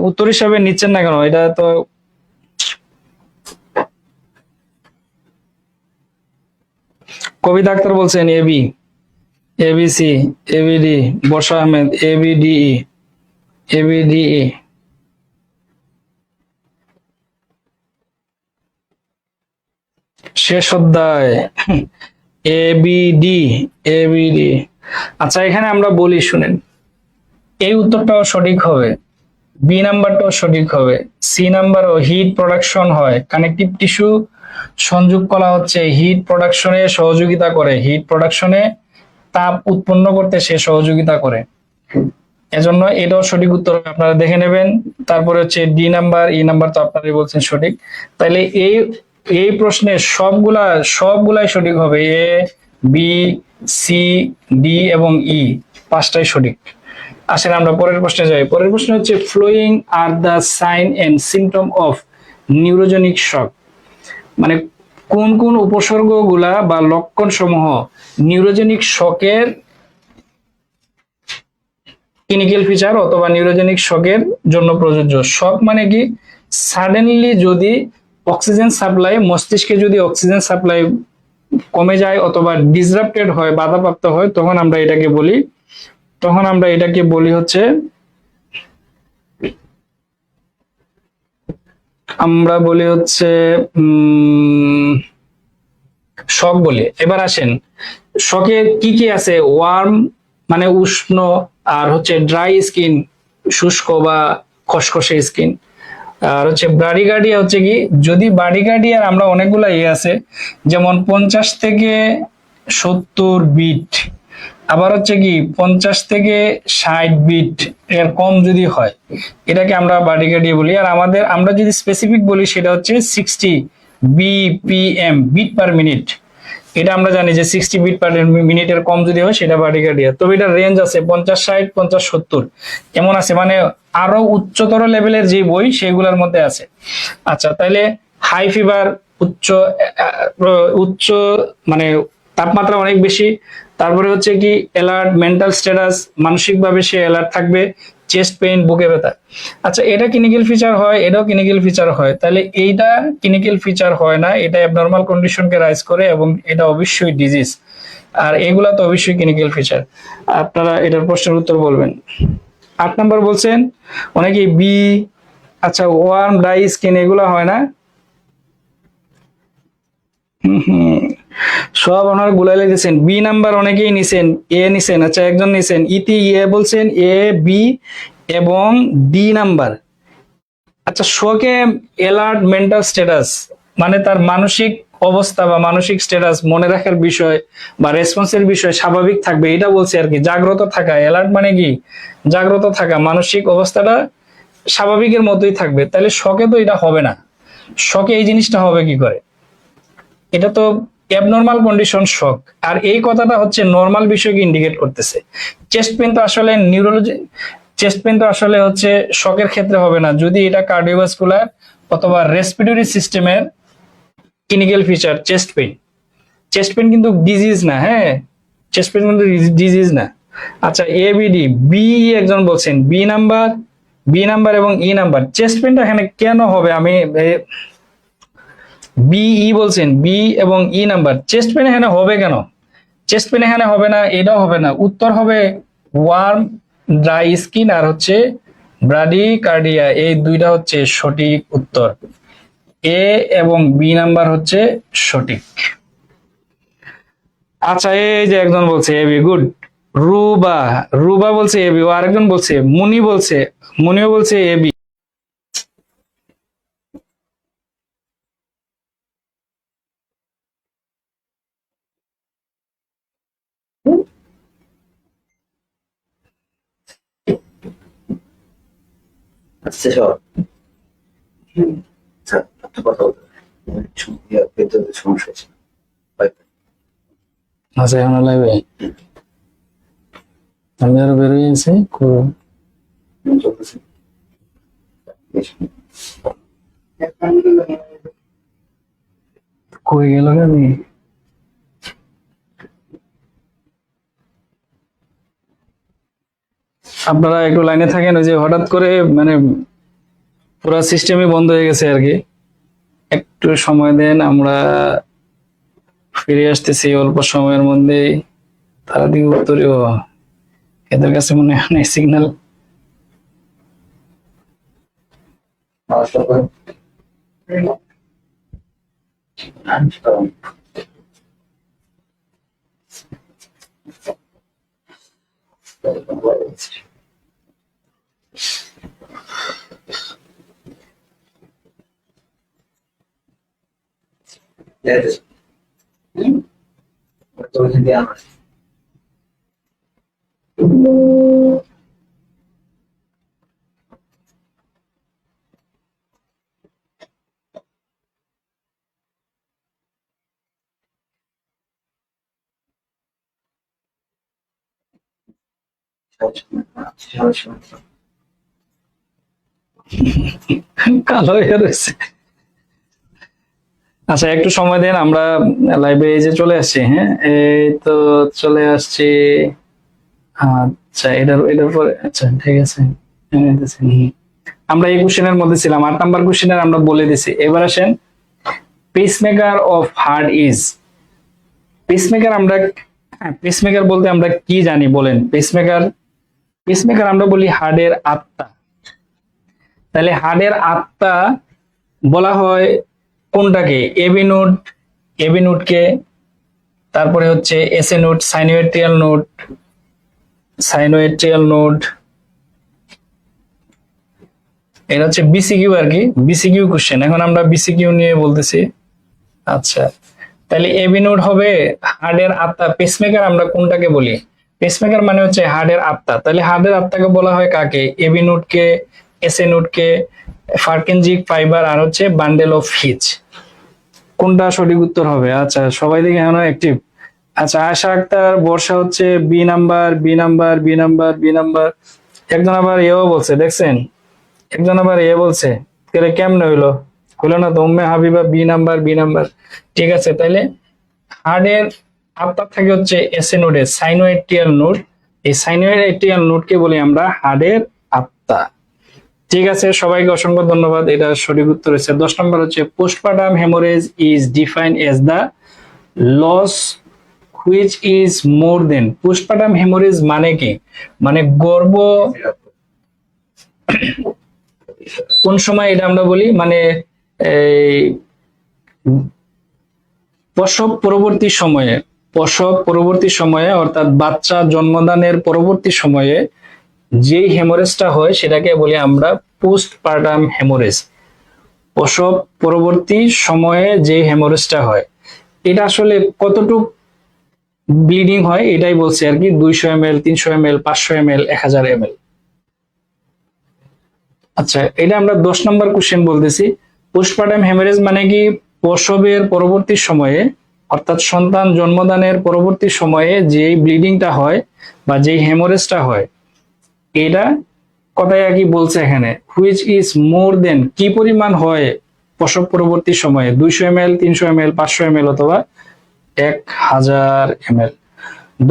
উত্তর হিসাবে নিচ্ছেন না কেন? এটা তো কবিতা আক্তার বলছেন A B, A B C, A B D, Barsha Ahmed A B D E, A B D E. শেষ অধ্যায় A B D, A B D. আচ্ছা, এখানে আমরা বলি শুনেন, এই উত্তরটাও সঠিক হবে, বি নাম্বারটাও সঠিক হবে, সি নাম্বারও হিট প্রোডাকশন হয়। কানেকটিভ টিস্যু সংযোগ কলা হচ্ছে হিট প্রোডাকশনে সহযোগিতা করে, হিট প্রোডাকশনে তাপ উৎপন্ন করতে সে সহযোগিতা করে। এজন্য এটাও সঠিক উত্তর হবে, আপনারা দেখে নেবেন। তারপরে হচ্ছে ডি নাম্বার, ই নাম্বার তো আপনারাই বলছেন সঠিক। তাহলে এই এই প্রশ্নে সবগুলাই সঠিক হবে। এ, বি, সি, ডি এবং ই পাঁচটাই সঠিক। আসেন আমরা পরের প্রশ্নে যাই। পরের প্রশ্ন হচ্ছে following are the sign and symptom of neurogenic shock. মানে কোন কোন উপসর্গগুলা বা লক্ষণ সমূহ নিউরোজেনিক শকের ক্লিনিক্যাল ফিচার অথবা নিউরোজেনিক শকের জন্য প্রযোজ্য। শক মানে কি, সাডেনলি যদি অক্সিজেন সাপ্লাই, মস্তিষ্কে যদি অক্সিজেন সাপ্লাই কমে যায় অথবা ডিসরাপ্টেড হয়, বাধাপ্রাপ্ত হয়, তখন আমরা এটাকে বলি হচ্ছে শক বলি। এবার আসেন শকে কি কি আছে। ওয়ার্ম মানে উষ্ণ, আর হচ্ছে ড্রাই স্কিন, শুষ্ক বা খসখসে স্কিন। আর হচ্ছে ব্রাডিকার্ডিয়া হচ্ছে কি, যদি ব্রাডিকার্ডিয়ার আমরা অনেকগুলা আছে, যেমন 50 থেকে 70 বিট, আবার হচ্ছে কি 50 থেকে 60 বিট এর কম যদি হয়, এটাকে আমরা ব্রাডিকার্ডিয়া বলি। আর আমরা যদি স্পেসিফিক বলি সেটা হচ্ছে 60 বিপিএম, বিট পার মিনিট। এটা আমরা জানি যে 60 বিট পার মিনিটের কম যদি হয় সেটা ব্রাডিকার্ডিয়া। তবে এটা রেঞ্জ আছে 50, 60, 50, 70 এমন আছে, মানে আরো উচ্চতর লেভেলের যে বই সেগুলোর মধ্যে আছে। আচ্ছা, তাহলে হাই ফিভার, উচ্চ উচ্চ মানে তাপমাত্রা অনেক বেশি। তারপরে হচ্ছে কি অ্যালার্ট, মেন্টাল স্ট্যাটাস, মানসিকভাবে সে অ্যালার্ট থাকবে। চেস্ট পেইন, বুকে ব্যথা। আচ্ছা, এটা ক্লিনিক্যাল ফিচার হয়, এটাও ক্লিনিক্যাল ফিচার হয়। তাহলে এইটা ক্লিনিক্যাল ফিচার হয় না, এটা অ্যাবনর্মাল কন্ডিশনকে রাইজ করে এবং এটা অবশ্যই ডিজিজ। আর এগুলা তো অবশ্যই ক্লিনিক্যাল ফিচার। আপনারা এটার প্রশ্নের উত্তর বলবেন। 8 নাম্বার বলছেন অনেকে বি। আচ্ছা, ওয়ার্ম, ড্রাই স্কিন এগুলা হয় না। সব ওনার গুলাই লিখেছেন। বি নাম্বার অনেকেই নিছেন, এ নিছেন। আচ্ছা, একজন নিছেন ইতি, এ বলছেন, এ, বি এবং ডি নাম্বার। আচ্ছা, শোকে অ্যালার্ট মেন্টাল স্ট্যাটাস মানে তার মানসিক অবস্থা বা মানসিক স্ট্যাটাস, মনে রাখার বিষয় বা রেসপন্সের বিষয় স্বাভাবিক থাকবে, এটা বলছে আর কি। জাগ্রত থাকা, অ্যালার্ট মানে কি জাগ্রত থাকা, মানসিক অবস্থাটা স্বাভাবিকের মতোই থাকবে। তাহলে শকে তো এটা হবে না। শকে এই জিনিসটা হবে কি করে? এটা তো অ্যাবনর্মাল কন্ডিশন শক। আর এই কথাটা হচ্ছে নর্মাল বিষয়কে ইন্ডিকেট করতেছে। চেস্ট পেন তো আসলে চেস্ট পেন তো আসলে হচ্ছে শকের ক্ষেত্রে হবে না, যদি এটা কার্ডিওভাস্কুলার অথবা রেসপিরেটরি সিস্টেমের ক্লিনিক্যাল ফিচার। চেস্ট পেন কিন্তু ডিজিজ না, হ্যাঁ, চেস্ট পেন কিন্তু ডিজিজ না। আচ্ছা, এবিডি, বি একজন বলছেন, বি নাম্বার এবং ই নাম্বার। চেস্ট পেনটা এখানে কেন হবে? আমি বিই বলছেন, বি এবং ই নাম্বার। চেস্ট পেন এখানে হবে কেন? চেস্ট পেন এখানে হবে না, এটাও হবে না। উত্তর হবে ওয়ার্ম, ড্রাই স্কিন আর হচ্ছে ব্রাডিকার্ডিয়া। এই দুইটা হচ্ছে সঠিক উত্তর। এ এবং বি নাম্বার হচ্ছে সঠিক। আচ্ছা, এই যে একজন বলছে এবি, গুড। রুবা বলছে এবি, ও আরেকজন বলছে মুনিও বলছে এবি। আচ্ছা সব আচ্ছা, একটা কথা বলতে পেটে সমস্যা হচ্ছে। আচ্ছা, এখন লাগবে আমি আরো বেরোয় গেছি চলতেছে। কই গেল আমি। আপনারা একটু লাইনে থাকেন, ওই যে হঠাৎ করে মানে পুরো সিস্টেমই বন্ধ হয়ে গেছে আর কি। একটু সময় দেন, আমরা ফিরে আসতেছি অল্প সময়ের মধ্যেই। তারা দিকে উত্তরীয়, এদের কাছে মনে হয় সিগন্যাল। কালো হয়ে রয়েছে। আচ্ছা একটু সময় দেন, আমরা লাইভে এই যে চলে আসছি। হ্যাঁ এই তো চলে আসছি। আচ্ছা এটার এটার পরে আচ্ছা ঠিক আছে। আমরা এই কোশ্চেনের মধ্যে ছিলাম, 8 নাম্বার কোশ্চেনের আমরা বলে দিছি। এবার আসেন, pacemaker of heart is. Pacemaker আমরা পেসমেকার বলতে আমরা কি জানি বলেন? পেসমেকার পেসমেকার আমরা বলি হার্টের আত্মা। তাহলে হার্টের আত্মা বলা হয় কোনটাকে? এবি নোড, এবি নোডকে, তারপরে হচ্ছে এসএ নোড, সাইনোয়েট্রিয়াল নোড, সাইনোয়েট্রিয়াল নোড। এটা হচ্ছে বিসিকিউ আর কি, বিসিকিউ কোশ্চেন। এখন আমরা বিসিকিউ নিয়ে বলতেছি। আচ্ছা তাহলে এবি নোড হবে হার্টের আত্মা। পেসমেকার আমরা কোনটাকে বলি? পেসমেকার মানে হচ্ছে হার্টের আত্মা। তাহলে হার্টের আত্মাকে বলা হয় কাকে? এবি নোডকে, এসএ নোডকে, ফার্কেনজিক ফাইবার আর হচ্ছে বান্ডেল অফ হিচ। কোনটা সঠিক উত্তর হবে? আচ্ছা সবাই দেখে এখন অ্যাক্টিভ। আচ্ছা আশা আক্তার, বর্ষা হচ্ছে B number, B number, B number, B number. একজন আবার এও বলছে, দেখছেন? একজন আবার এ বলছে। তাহলে কেমনে হইলো? হইলো না তো। Umme Habiba B number, B number. ঠিক আছে, তাহলে হার্টের আত্মা থাকে হচ্ছে এসএ নোডে, সাইনোয়েট্রিয়াল নোড। এই সাইনোয়েট্রিয়াল নোডকে বলি আমরা হার্টের আত্মা। ঠিক আছে, সবাইকে অসংখ্য ধন্যবাদ। এটা সঠিক উত্তর হচ্ছে 10 নম্বর হচ্ছে postpartum haemorrhage is defined as the loss which is more than. Postpartum haemorrhage মানে কি? মানে গর্ভ কোন সময় এটা আমরা বলি, মানে এই প্রসব পরবর্তী সময়ে, প্রসব পরবর্তী সময়ে অর্থাৎ বাচ্চা জন্মদানের পরবর্তী সময়ে যেই হেমোরেজটা হয় সেটাকে বলি আমরা পোস্টপার্টাম হেমোরেজ। প্রসব পরবর্তী সময়ে যে হেমোরেজটা হয়, এটা আসলে কতটুক ব্লিডিং হয় এটাই বলছি আর কি। 200 ml, 300 ml, 500 ml, 1000 ml। আচ্ছা এটা আমরা 10 নম্বর কোশ্চেন বলতেছি। পোস্টপার্টাম হেমোরেজ মানে কি? প্রসবের পরবর্তী সময়ে অর্থাৎ সন্তান জন্মদানের পরবর্তী সময়ে যেই ব্লিডিংটা হয় বা যেই হেমোরেজটা হয়, এটা কথায় আর কি বলছে এখানে, হুইচ ইজ মোর দেন, কি পরিমাণ হয় প্রসব পরবর্তী সময়ে? 200 ml, 300 ml, 500 ml অথবা 1000 ml।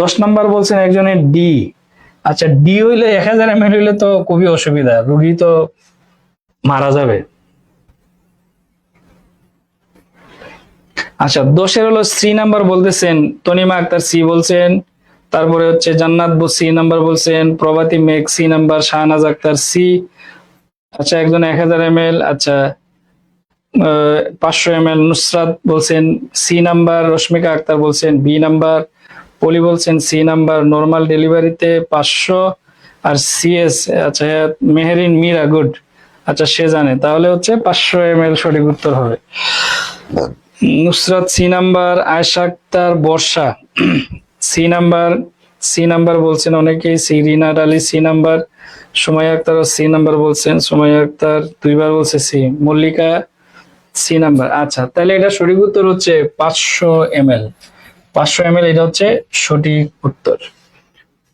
10 নাম্বার বলছেন একজনের ডি। আচ্ছা ডি হইলে 1000 ml হইলে তো খুবই অসুবিধা, রোগী তো মারা যাবে। আচ্ছা 10 হলো সি নাম্বার বলতেছেন, তনিমা আক্তার সি বলছেন, তারপরে হচ্ছে জান্নাত সি নাম্বার বলছেন, Provati Megh C number, Shahnaz Akter C. আচ্ছা একজন 1000 ml। আচ্ছা 500 ml নুসরাত বলছেন সি নাম্বার, রশ্মিকা আক্তার বলছেন বি নাম্বার, পলি বলছেন সি নাম্বার, নরমাল ডেলিভারিতে 500 আর সিএস। আচ্ছা মেহেরিন মিরা গুড, আচ্ছা সে জানে, তাহলে হচ্ছে 500 ml সঠিক উত্তর হবে। Nusrat C number, Ayesha Akter Barsha C number, C number বলছেন অনেকেই। C Rinat Ali C number, Sumaiya Akter C number বলছেন, সুমাইয়া আক্তার দুইবার বলছে সি। Mallika C number. আচ্ছা তাহলে এটা সঠিক উত্তর হচ্ছে 500 ml। 500 ml এটা হচ্ছে সঠিক উত্তর।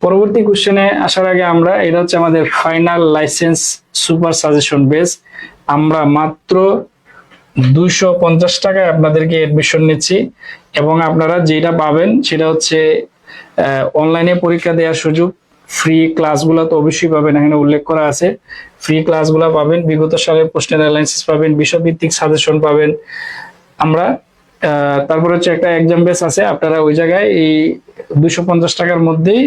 পরবর্তী কোশ্চেনে আসার আগে আমরা, এটা হচ্ছে আমাদের final licence super suggestion base. আমরা মাত্র 250 টাকায় আপনাদেরকে এডমিশন নিচ্ছি এবং আপনারা যেটা পাবেন সেটা হচ্ছে অনলাইনে পরীক্ষা দেওয়ার সুযোগ, ফ্রি ক্লাসগুলো তো অবশ্যই পাবেন, এখানে উল্লেখ করা আছে। ফ্রি ক্লাসগুলো পাবেন, বিগত সালের প্রশ্নের অ্যানালাইসিস পাবেন, বিষয়ভিত্তিক সাজেশন পাবেন আমরা। তারপর হচ্ছে একটা এক্সাম বেস আছে, আপনারা ওই জায়গায় এই 250 টাকার মধ্যেই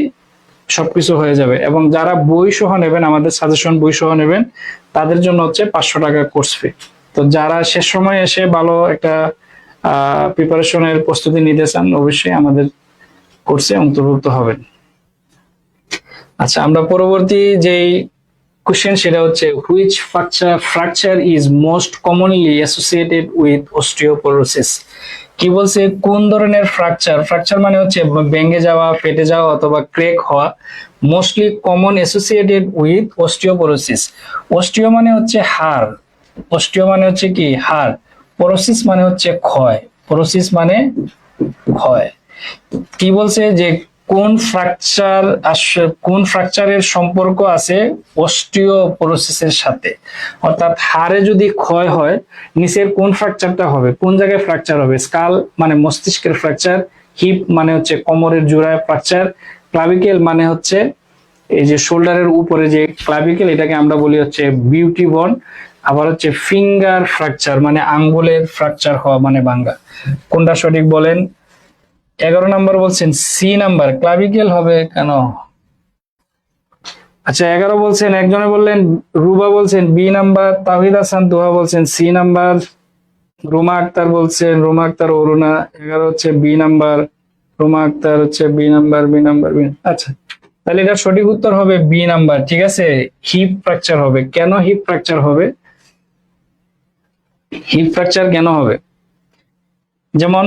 সবকিছু হয়ে যাবে। এবং যারা বই সহ নেবেন, আমাদের সাজেশন বই সহ নেবেন, তাদের জন্য হচ্ছে 500 টাকা কোর্স ফি। তো যারা শেষ সময় এসে ভালো একটা প্রিপারেশনের প্রস্তুতি নিতে চান, অবশ্যই আমাদের কোর্সে অন্তর্ভুক্ত হবেন। আচ্ছা আমরা পরবর্তী যেই কোশ্চেন সেটা হচ্ছে, which fracture is most commonly associated with osteoporosis. কি বলছে? কোন ধরনের ফ্র্যাকচার, ফ্র্যাকচার মানে হচ্ছে ভেঙে যাওয়া, ফেটে যাওয়া অথবা ক্র্যাক হওয়া, mostly common associated with osteoporosis. Osteo মানে হচ্ছে হাড়, অস্টিও মানে হচ্ছে কি হাড়, পোরোসিস মানে হচ্ছে ক্ষয়, পোরোসিস মানে ক্ষয়। কি বলছে? যে কোন ফ্র্যাকচারের সম্পর্ক আছে অস্টিওপোরোসিসের সাথে? অর্থাৎ হাড়ে যদি ক্ষয় হয় নিচের কোন ফ্র্যাকচারটা হবে, কোন জায়গায় ফ্র্যাকচার হবে? স্কাল মানে মস্তিষ্কের ফ্র্যাকচার, হিপ মানে হচ্ছে কোমরের জোড়ায় ফ্র্যাকচার, ক্লাভিকেল মানে হচ্ছে এই যে শোল্ডারের উপরে যে ক্লাভিকেল, এটাকে আমরা বলি হচ্ছে বিউটি বন। আবার হচ্ছে ফিঙ্গার ফ্র্যাকচার মানে আঙ্গুলের ফ্র্যাকচার হওয়া মানে ভাঙ্গা। কোনটা সঠিক বলেন? 11 নাম্বার বলছেন সি নাম্বার, ক্লাভিকেল হবে কেন? আচ্ছা 11 বলছেন, একজনে বললেন রুবা বলছেন বি নাম্বার, তাহিদ হাসান তোহা বলছেন সি নাম্বার, রুমা আক্তার বলছেন, রুমা আক্তার অরুণা 11 হচ্ছে বি নাম্বার, রুমা আক্তার হচ্ছে B number, B number, B. আচ্ছা তাহলে এটা সঠিক উত্তর হবে বি নাম্বার। ঠিক আছে, হিপ ফ্র্যাকচার হবে। কেন হিপ ফ্র্যাকচার হবে? হিপ ফ্র্যাকচার কেন হবে? যেমন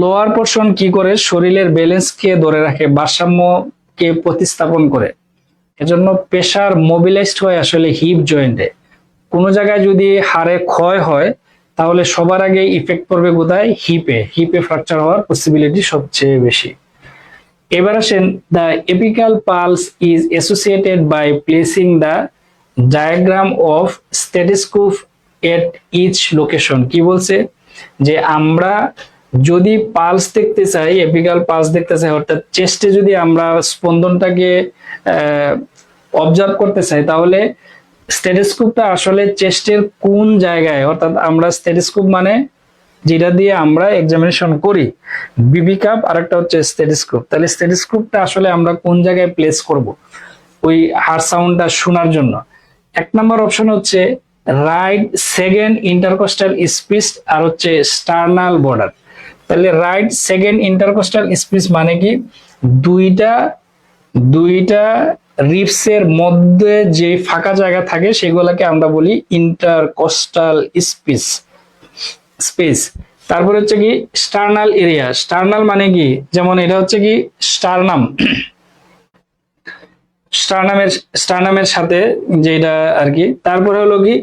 লোয়ার পোর্শন কি করে? শরীরের ব্যালেন্সকে ধরে রাখে, ভারসাম্যকে প্রতিস্থাপন করে। এজন্য প্রেসার মোবিলাইজড হয় আসলে হিপ জয়েন্টে। কোনো জায়গায় যদি হাড়ে ক্ষয় হয় তাহলে সবার আগে ইফেক্ট পড়বে কোথায়? হিপে। হিপে ফ্র্যাকচার হওয়ার পসিবিলিটি সবচেয়ে বেশি। এবার আসেন, the apical pulse is associated by placing the diagram of stethoscope at each location. কি বলছে? যে আমরা যদি পালস দেখতে চাই, এপিক্যাল পালস দেখতে চাই, অর্থাৎ চেস্টে যদি আমরা স্পন্দনটাকে অবজার্ভ করতে চাই, তাহলে স্টেথোস্কোপটা আসলে চেস্টের কোন জায়গায়, অর্থাৎ আমরা স্টেথোস্কোপ মানে যেটা দিয়ে আমরা এক্সামিনেশন করি, বিবি কাপ আর একটা হচ্ছে স্টেথোস্কোপ, তাহলে স্টেথোস্কোপটা আসলে আমরা কোন জায়গায় প্লেস করব ওই হার্ট সাউন্ডটা শোনার জন্য? 1 নম্বর অপশন হচ্ছে রাইট সেকেন্ড ইন্টারকোস্টাল স্পিচ আর হচ্ছে স্টার্নাল বর্ডার। তাহলে রাইট সেকেন্ড ইন্টারকোস্টাল স্পিচ মানে কি? দুইটা রিপসের মধ্যে যে ফাঁকা জায়গা থাকে সেগুলোকে আমরা বলি ইন্টারকোস্টাল স্পেস। তারপরে হচ্ছে কি স্টার্নাল এরিয়া। স্টার্নাল মানে কি? যেমন এটা হচ্ছে কি স্টারনাম, স্টারনামের সাথে যেটা আর কি। তারপরে হলো কি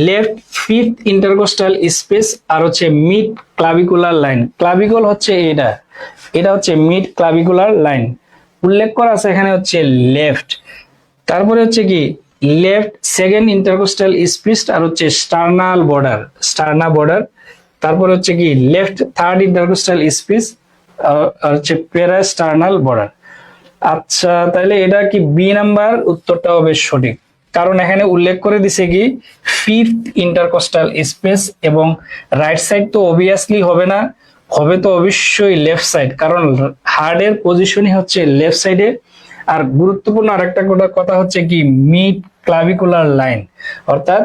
লেফট ফিফথ ইন্টারকোস্টাল স্পেস আর হচ্ছে মিড ক্লাভিকুলার লাইন। ক্লাভিকল হচ্ছে এটা হচ্ছে মিড ক্লাভিকুলার লাইন, উল্লেখ করা আছে এখানে হচ্ছে লেফট। তারপরে হচ্ছে কি লেফট সেকেন্ড ইন্টারকোস্টাল স্পেস আর হচ্ছে স্টার্না বর্ডার। তারপরে হচ্ছে কি লেফট থার্ড ইন্টারকোস্টাল স্পেস আর হচ্ছে প্যারাস্টার্নাল বর্ডার। আচ্ছা তাহলে এটা কি বি নাম্বার উত্তরটা হবে সঠিক, কারণ এখানে উল্লেখ করে দিছে কি ফিফথ ইন্টারকোস্টাল স্পেস, এবং রাইট সাইড তো অবভিয়াসলি হবে না, হবে তো অবশ্যই লেফট সাইড, কারণ হার্টের পজিশনই হচ্ছে লেফট সাইডে। আর গুরুত্বপূর্ণ আরেকটা কথা হচ্ছে কি মিড ক্লাভিকুলার লাইন, অর্থাৎ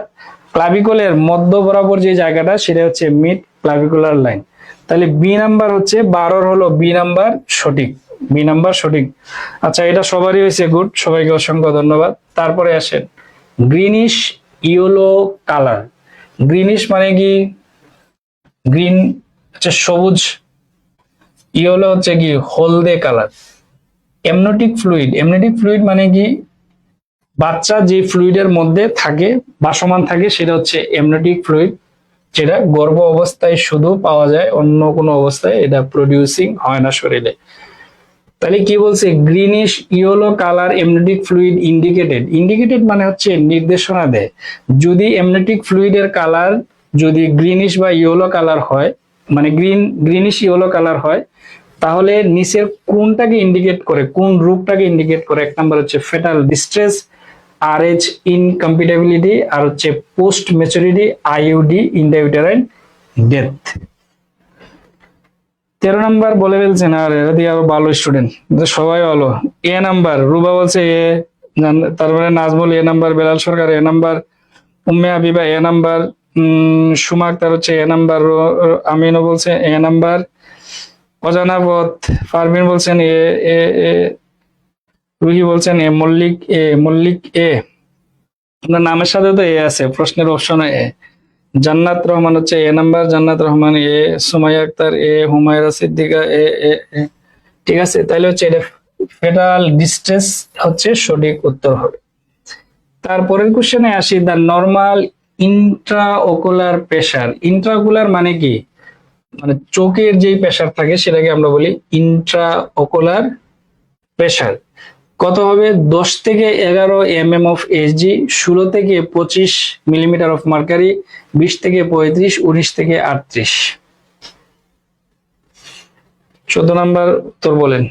ক্লাভিকলের মধ্য বরাবর যে জায়গাটা সেটা হচ্ছে মিড ক্লাভিকুলার লাইন। তাহলে বি নাম্বার হচ্ছে 12 হলো বি নাম্বার সঠিক, বি নাম্বার সঠিক। আচ্ছা এটা সবারই হয়েছে, গুড, সবাইকে অসংখ্য ধন্যবাদ। তারপরে আসেন গ্রিনিশ ইয়েলো কালার। গ্রিনিশ মানে কি? গ্রিন হচ্ছে সবুজ, ইয়েলো হচ্ছে কি হলদে কালার। এমনোটিক ফ্লুইড মানে কি? বাচ্চা যে ফ্লুইডের মধ্যে থাকে, ভাসমান থাকে, সেটা হচ্ছে এমনোটিক ফ্লুইড, যেটা গর্ভ অবস্থায় শুধু পাওয়া যায়, অন্য কোনো অবস্থায় এটা প্রডিউসিং হয় না শরীরে। তাহলে কি বলছে? Greenish yellow colour amniotic fluid indicated মানে হচ্ছে নির্দেশনা দেয়। যদি এমনোটিক ফ্লুইডের কালার যদি গ্রিনিশ বা ইয়েলো কালার হয়, মানে গ্রিনিশ ইয়েলো কালার হয়, তাহলে নিচের কোনটাকে ইন্ডিকেট করে, কোন রূপটাকে ইন্ডিকেট করে? 1 নাম্বার হচ্ছে ফেটাল ডিস্ট্রেস, RH ইনকম্পিটেবিলিটি, আর হচ্ছে post maturity IUD intrauterine death. 13 নাম্বার বলে ফেলছেন, আর এরা দিয়ে আরো ভালো স্টুডেন্ট, সবাই ভালো। এ নাম্বার রুবা বলছে এ, তারপরে নাজমুল এ নাম্বার, বেলাল সরকার এ নাম্বার, উম্মে হাবিবা এ নাম্বার, সুমা আক্তার হচ্ছে এ নাম্বার, আমিনও বলছে এ নাম্বার, অজানা পথ ফারমিন বলছেন এ, রুহি বলছেন এ, মল্লিক এ, আপনার নামের সাথে তো এ আছে, প্রশ্নের অপশনে এ। জান্নাত রহমান হচ্ছে এ নাম্বার, জান্নাত রহমান এ, সুমাইয়া আক্তার এ, হুমায়রা সিদ্দিকা এ। ঠিক আছে, তাহলে হচ্ছে এটা ফেটাল ডিস্ট্রেস হচ্ছে সঠিক উত্তর হবে। তারপরের কোশ্চেনে আসি, দা নর্মাল ইন্ট্রাওকুলার প্রেসার। ইন্ট্রাওকুলার মানে কি? মানে চোখের যেই প্রেসার থাকে সেটাকে আমরা বলি ইন্ট্রাওকুলার প্রেসার কত হবে? 10 থেকে 11 mm অফ এসজি, 16 থেকে 25 মিলিমিটার অফ মার্কারি, 20 থেকে 35, 19 থেকে 38। 14 নাম্বার উত্তর বলেন।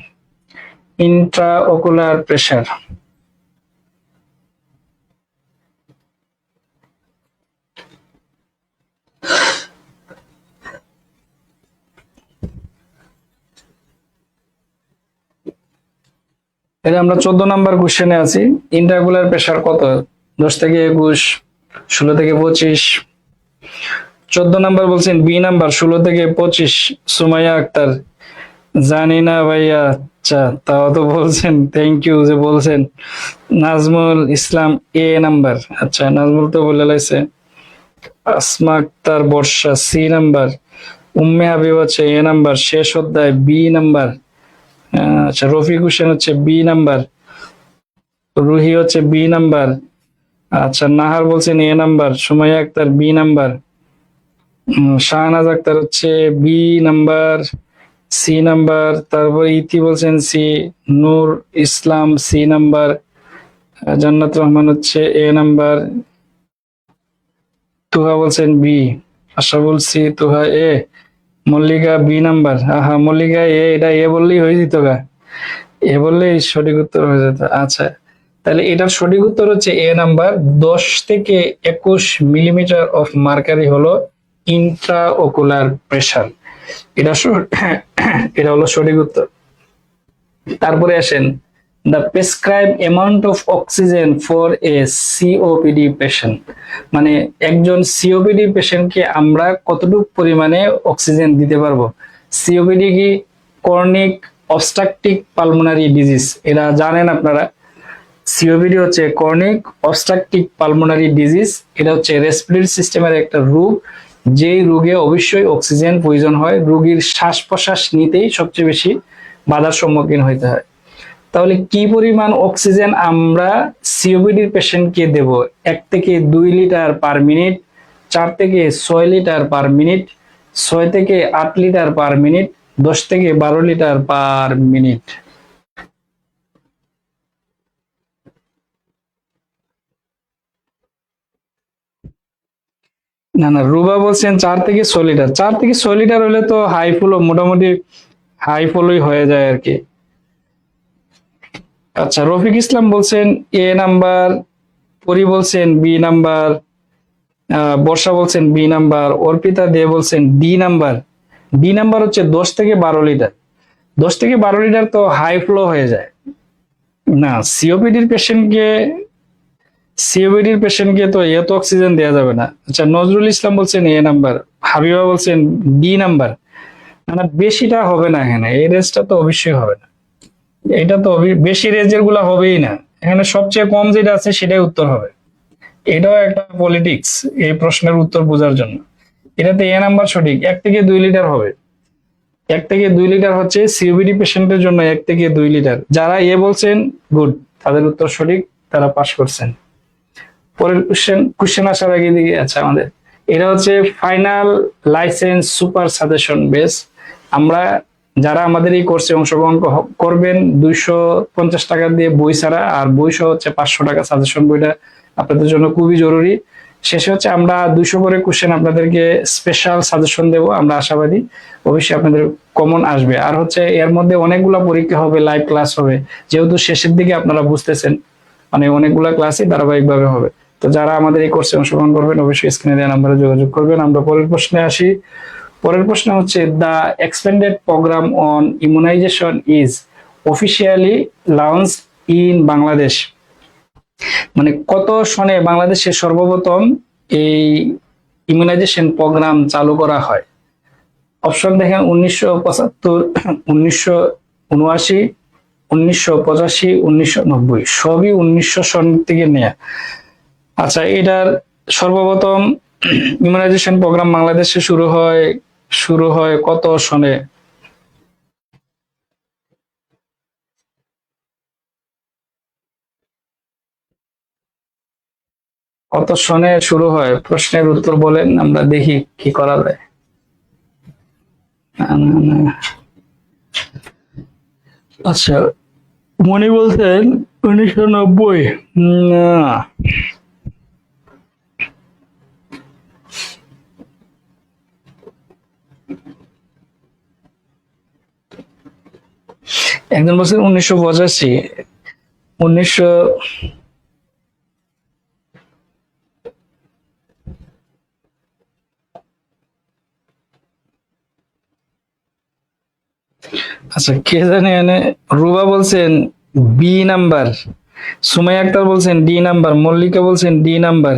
Intraocular pressure. এটা আমরা 14 নাম্বার কোশ্চেনে আছি। ইন্ট্রাওকুলার প্রেসার কত? 10 থেকে 21, 16 থেকে 25। 14 নাম্বার বলছেন বি নাম্বার 16 থেকে 25। সুমাইয়া আক্তার, জানি না ভাইয়া। আচ্ছা, তাও তো বলছেন, থ্যাংক ইউ যে বলছেন। নাজমুল ইসলাম এ নাম্বার। আচ্ছা, নাজমুল তো বলে লাইছে। Asma Akter Barsha C number. উম্মে হাবিব হচ্ছে এ নাম্বার, শেষ অধ্যায় বি নাম্বার। আচ্ছা, রফিক হোসেন হচ্ছে বি নাম্বার, রুহি হচ্ছে বি নাম্বার। আচ্ছা, নাহার বলছেন A number, Sumaiya Akter B number, Shahnaz Akter হচ্ছে বি নাম্বার, সি নাম্বার। তারপর ইতি বলছেন C, Nur Islam C number, Jannat Rahman হচ্ছে এ নাম্বার, তুহা বলছেন B, Ashraful C, Tuha A, Mallika B number. আহা, মল্লিকা এ, এটা এ বললেই হয়ে যেত গা, এ বললেই সঠিক উত্তর হয়ে যেত। আচ্ছা, তাহলে এটার সঠিক উত্তর হচ্ছে এ নাম্বার। 10 থেকে 21 মিলিমিটার অফ মার্কারি হলো ইন্ট্রাওকুলার প্রেসার। এটা এটা হলো সঠিক উত্তর। তারপরে আসেন, the prescribe amount of oxygen for a COPD patient. মানে একজন সিওপিডি পেশেন্টকে আমরা কতটুকু পরিমাণে অক্সিজেন দিতে পারবো। সিওপিডি কি? Chronic obstructive pulmonary disease. এটা জানেন আপনারা। সিওপিডি হচ্ছে ক্রনিক অবস্ট্রাকটিভ পালমোনারি ডিজিজ। এটা হচ্ছে রেসপিরেটরি সিস্টেমের একটা রোগ, যেই রোগে অবশ্যই অক্সিজেন প্রয়োজন হয়। রোগীর শ্বাস প্রশ্বাস নিতেই সবচেয়ে বেশি বাধার সম্মুখীন হইতে হয়। তাহলে কি পরিমাণ অক্সিজেন আমরা সিওপিডির পেশেন্টকে দেব? 1 থেকে 2 লিটার পার মিনিট, 4 থেকে 6 লিটার পার মিনিট, 6 থেকে 8 লিটার পার মিনিট, 10 থেকে 12 লিটার পার মিনিট। না না, রুবা বলছেন 4 থেকে 6 লিটার। 4 থেকে 6 লিটার হলে তো হাই ফ্লো, মোটামুটি হাই ফ্লোই হয়ে যায় আর কি। আচ্ছা, রফিক ইসলাম বলছেন এ নাম্বার, পরি বলছেন বি নাম্বার, বর্ষা বলছেন বি নাম্বার, অর্পিতা দে বলছেন ডি নাম্বার। ডি নাম্বার হচ্ছে 10 থেকে 12 লিটার। 10 থেকে 12 লিটার তো হাই ফ্লো হয়ে যায় না। সিওপিডির পেশেন্টকে তো এত অক্সিজেন দেওয়া যাবে না। আচ্ছা, নজরুল ইসলাম বলছেন এ নাম্বার, হাবিবা বলছেন ডি নাম্বার। না, বেশিটা হবে না এখানে, এই রেঞ্জটা তো অবশ্যই হবে না। এটা তো বেশি রেঞ্জের গুলা হবেই না। এখানে সবচেয়ে কম যেটা আছে সেটাই উত্তর হবে। এটাও একটা পলিটিক্স এই প্রশ্নের উত্তর বোঝার জন্য। এটাতে এ নাম্বার সঠিক, 1 থেকে 2 লিটার হবে। 1 থেকে 2 লিটার হচ্ছে সিওপিডি পেশেন্টের জন্য, 1 থেকে 2 লিটার। যারা এ বলছেন গুড, তাদের উত্তর সঠিক, তারা পাস করছেন। পরের কোশ্চেন আসার আগে দিকে, আচ্ছা আমাদের এটা হচ্ছে final licence super suggestion base. আমরা যারা আমাদের এই কোর্সে অংশগ্রহণ করবেন 250 টাকা দিয়ে বই ছাড়া, আর বই সহ হচ্ছে 500 টাকা সাজেশন বইটা আপনাদের জন্য খুবই জরুরি। শেষে হচ্ছে আমরা 200 করে কোশ্চেন আপনাদেরকে স্পেশাল সাজেশন দেব। আমরা আশাবাদী অবশ্যই আপনাদের কমন আসবে। আর হচ্ছে এর মধ্যে অনেকগুলো পরীক্ষা হবে, লাইভ ক্লাস হবে, যেহেতু শেষের দিকে আপনারা বুঝতেছেন, মানে অনেকগুলা ক্লাসই ধারাবাহিকভাবে হবে। তো যারা আমাদের এই কোর্সে অংশগ্রহণ করবেন অবশ্যই স্ক্রিনে দেওয়া নাম্বারে যোগাযোগ করবেন। আমরা পরের প্রশ্নে আসি। পরের প্রশ্ন হচ্ছে, the expanded programme on immunization is officially launch in Bangladesh. মানে কত সনে বাংলাদেশে সর্বপ্রথম এই ইমিউনাইজেশন প্রোগ্রাম চালু করা হয়? অপশন দেখেন, 1975, 1979, 1985, 1990। সবই 1900 সন থেকে নেয়া। আচ্ছা, এটার সর্বপ্রথম ইমিউনাইজেশন প্রোগ্রাম বাংলাদেশে শুরু হয় কত সনে? কত সনে শুরু হয়? প্রশ্নের উত্তর বলেন, আমরা দেখি কি করা যায়। আচ্ছা, মনি বলছেন 1990। না, একজন বলছেন 1985। 1900। আচ্ছা, কে জানে এনে। রুবা বলছেন বি নাম্বার, সুমাইয়া আক্তার বলছেন ডি নাম্বার, মল্লিকা বলছেন ডি নাম্বার।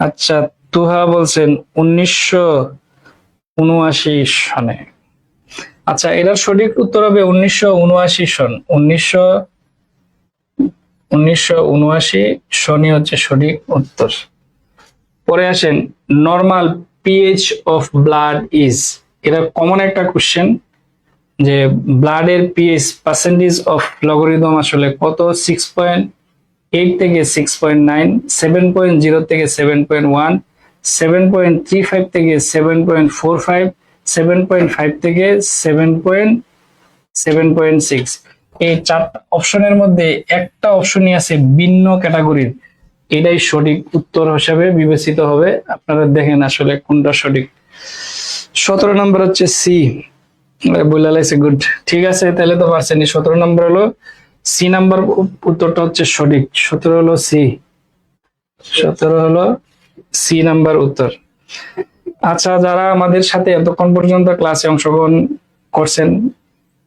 আচ্ছা, তুহা বলছেন 1979 সনে। আচ্ছা, এটার সঠিক উত্তর হবে 1979 সন। 1979 সনই হচ্ছে সঠিক উত্তর। পরে আসেন, normal pH of blood is. এটা কমন একটা কোশ্চেন, যে ব্লাডের পিএইচ পার্সেন্টেজ অফ লগারিদম আসলে কত। 6.8 থেকে 6.9, 7.0 থেকে 7.1, 7.35 থেকে 7.45, 7.5 থেকে 7.6। এই চারটা অপশনের মধ্যে একটা অপশনই আছে ভিন্ন ক্যাটাগরির, এটাই সঠিক উত্তর হিসাবে বিবেচিত হবে। আপনারা দেখেন আসলে কোনটা সঠিক। 17 নম্বর হচ্ছে সি। বলে লাইছে, গুড, ঠিক আছে, তাহলে তো পারছেন। 17 নম্বর হলো সি নাম্বার, উত্তরটা হচ্ছে সঠিক। 17 হলো সি, 17 হলো সি নাম্বার উত্তর। আচ্ছা, যারা আমাদের সাথে এতক্ষণ পর্যন্ত ক্লাসে অংশগ্রহণ করছেন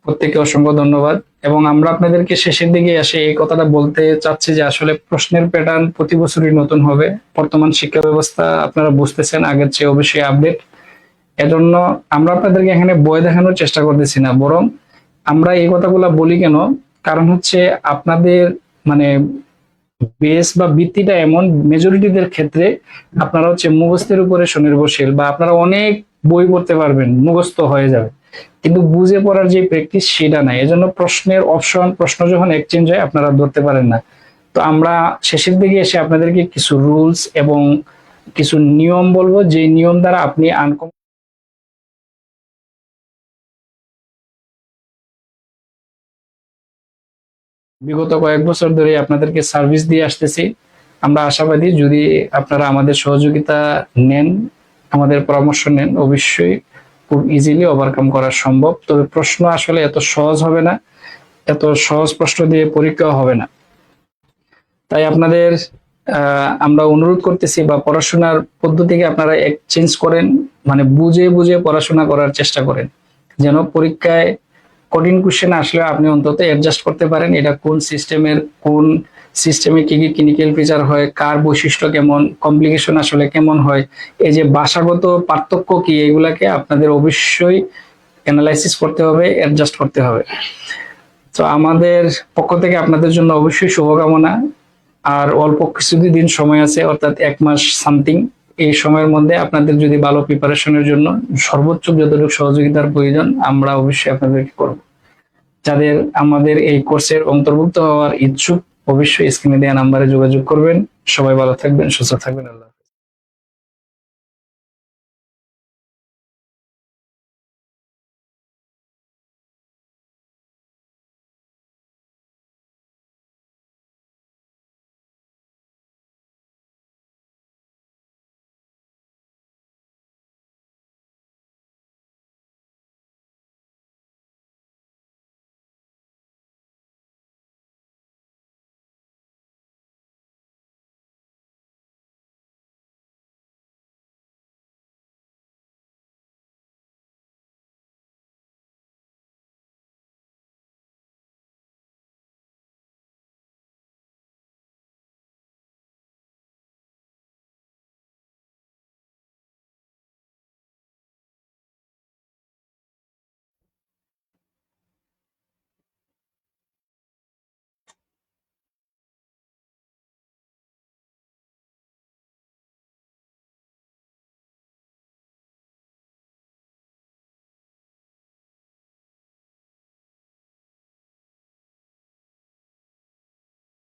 প্রত্যেককে অসংখ্য ধন্যবাদ। এবং আমরা আপনাদেরকে শেষের দিকে এসে এই কথাটা বলতে চাচ্ছি যে আসলে প্রশ্নের প্যাটার্ন প্রতি বছরই নতুন হবে। বর্তমান শিক্ষা ব্যবস্থা আপনারা বুঝতেছেন আগের চেয়ে অবশ্যই আপডেট। এজন্য আমরা আপনাদেরকে এখানে বই দেখানোর চেষ্টা করতেছি না, বরং আমরা এই কথাগুলো বলি কেন, কারণ হচ্ছে আপনাদের মানে বেস বা ভিত্তিটা এমন মেজরিটিদের ক্ষেত্রে আপনারা হচ্ছে মুখস্থের উপরে স্বনির্ভরশীল, বা আপনারা অনেক বই পড়তে পারবেন, মুখস্থ হয়ে যাবে, কিন্তু বুঝে পড়ার যে প্র্যাকটিস সেটা নাই। এজন্য প্রশ্নের অপশন, প্রশ্ন যখন এক্সচেঞ্জ হয় আপনারা ধরতে পারেন না। তো আমরা শেষের দিকে এসে আপনাদেরকে কিছু রুলস এবং কিছু নিয়ম বলবো, যে নিয়ম দ্বারা আপনি আনকমন বিগত কয়েক বছর ধরে আপনাদেরকে সার্ভিস দিয়ে আসতেছি। আমরা আশাবাদী যদি আপনারা আমাদের সহযোগিতা নেন, আমাদের পরামর্শ নেন, অবশ্যই খুব ইজিলি ওভারকাম করা সম্ভব। তবে প্রশ্ন আসলে এত সহজ হবে না, এত সহজ প্রশ্ন দিয়ে পরীক্ষা হবে না। তাই আপনাদের আমরা অনুরোধ করতেছি, বা পড়াশোনার পদ্ধতিকে আপনারা চেঞ্জ করেন, মানে বুঝে বুঝে পড়াশোনা করার চেষ্টা করেন, যেন পরীক্ষায় কঠিন কোশ্চেন আসলে আপনি অন্তত অ্যাডজাস্ট করতে পারেন। এটা কোন সিস্টেমের, কোন সিস্টেমে কি কি ক্লিনিক্যাল ফিচার হয়, কার বৈশিষ্ট্য কেমন, কমপ্লিকেশন আসলে কেমন হয়, এই যে ভাষাগত পার্থক্য কি, এগুলাকে আপনাদের অবশ্যই অ্যানালাইসিস করতে হবে, অ্যাডজাস্ট করতে হবে। তো আমাদের পক্ষ থেকে আপনাদের জন্য অবশ্যই শুভকামনা। আর অল্প কিছুদিন সময় আছে, অর্থাৎ 1 মাস সামথিং। এই সময়ের মধ্যে আপনাদের যদি ভালো প্রিপারেশনের জন্য সর্বোচ্চ যতটুকু সহযোগিতার প্রয়োজন আমরা অবশ্যই আপনাদেরকে করব। যাদের আমাদের এই কোর্সের অন্তর্ভুক্ত হওয়ার ইচ্ছুক অবশ্যই স্ক্রিনে দেওয়া নাম্বারে যোগাযোগ করবেন। সবাই ভালো থাকবেন, সুস্থ থাকবেন। আল্লাহ।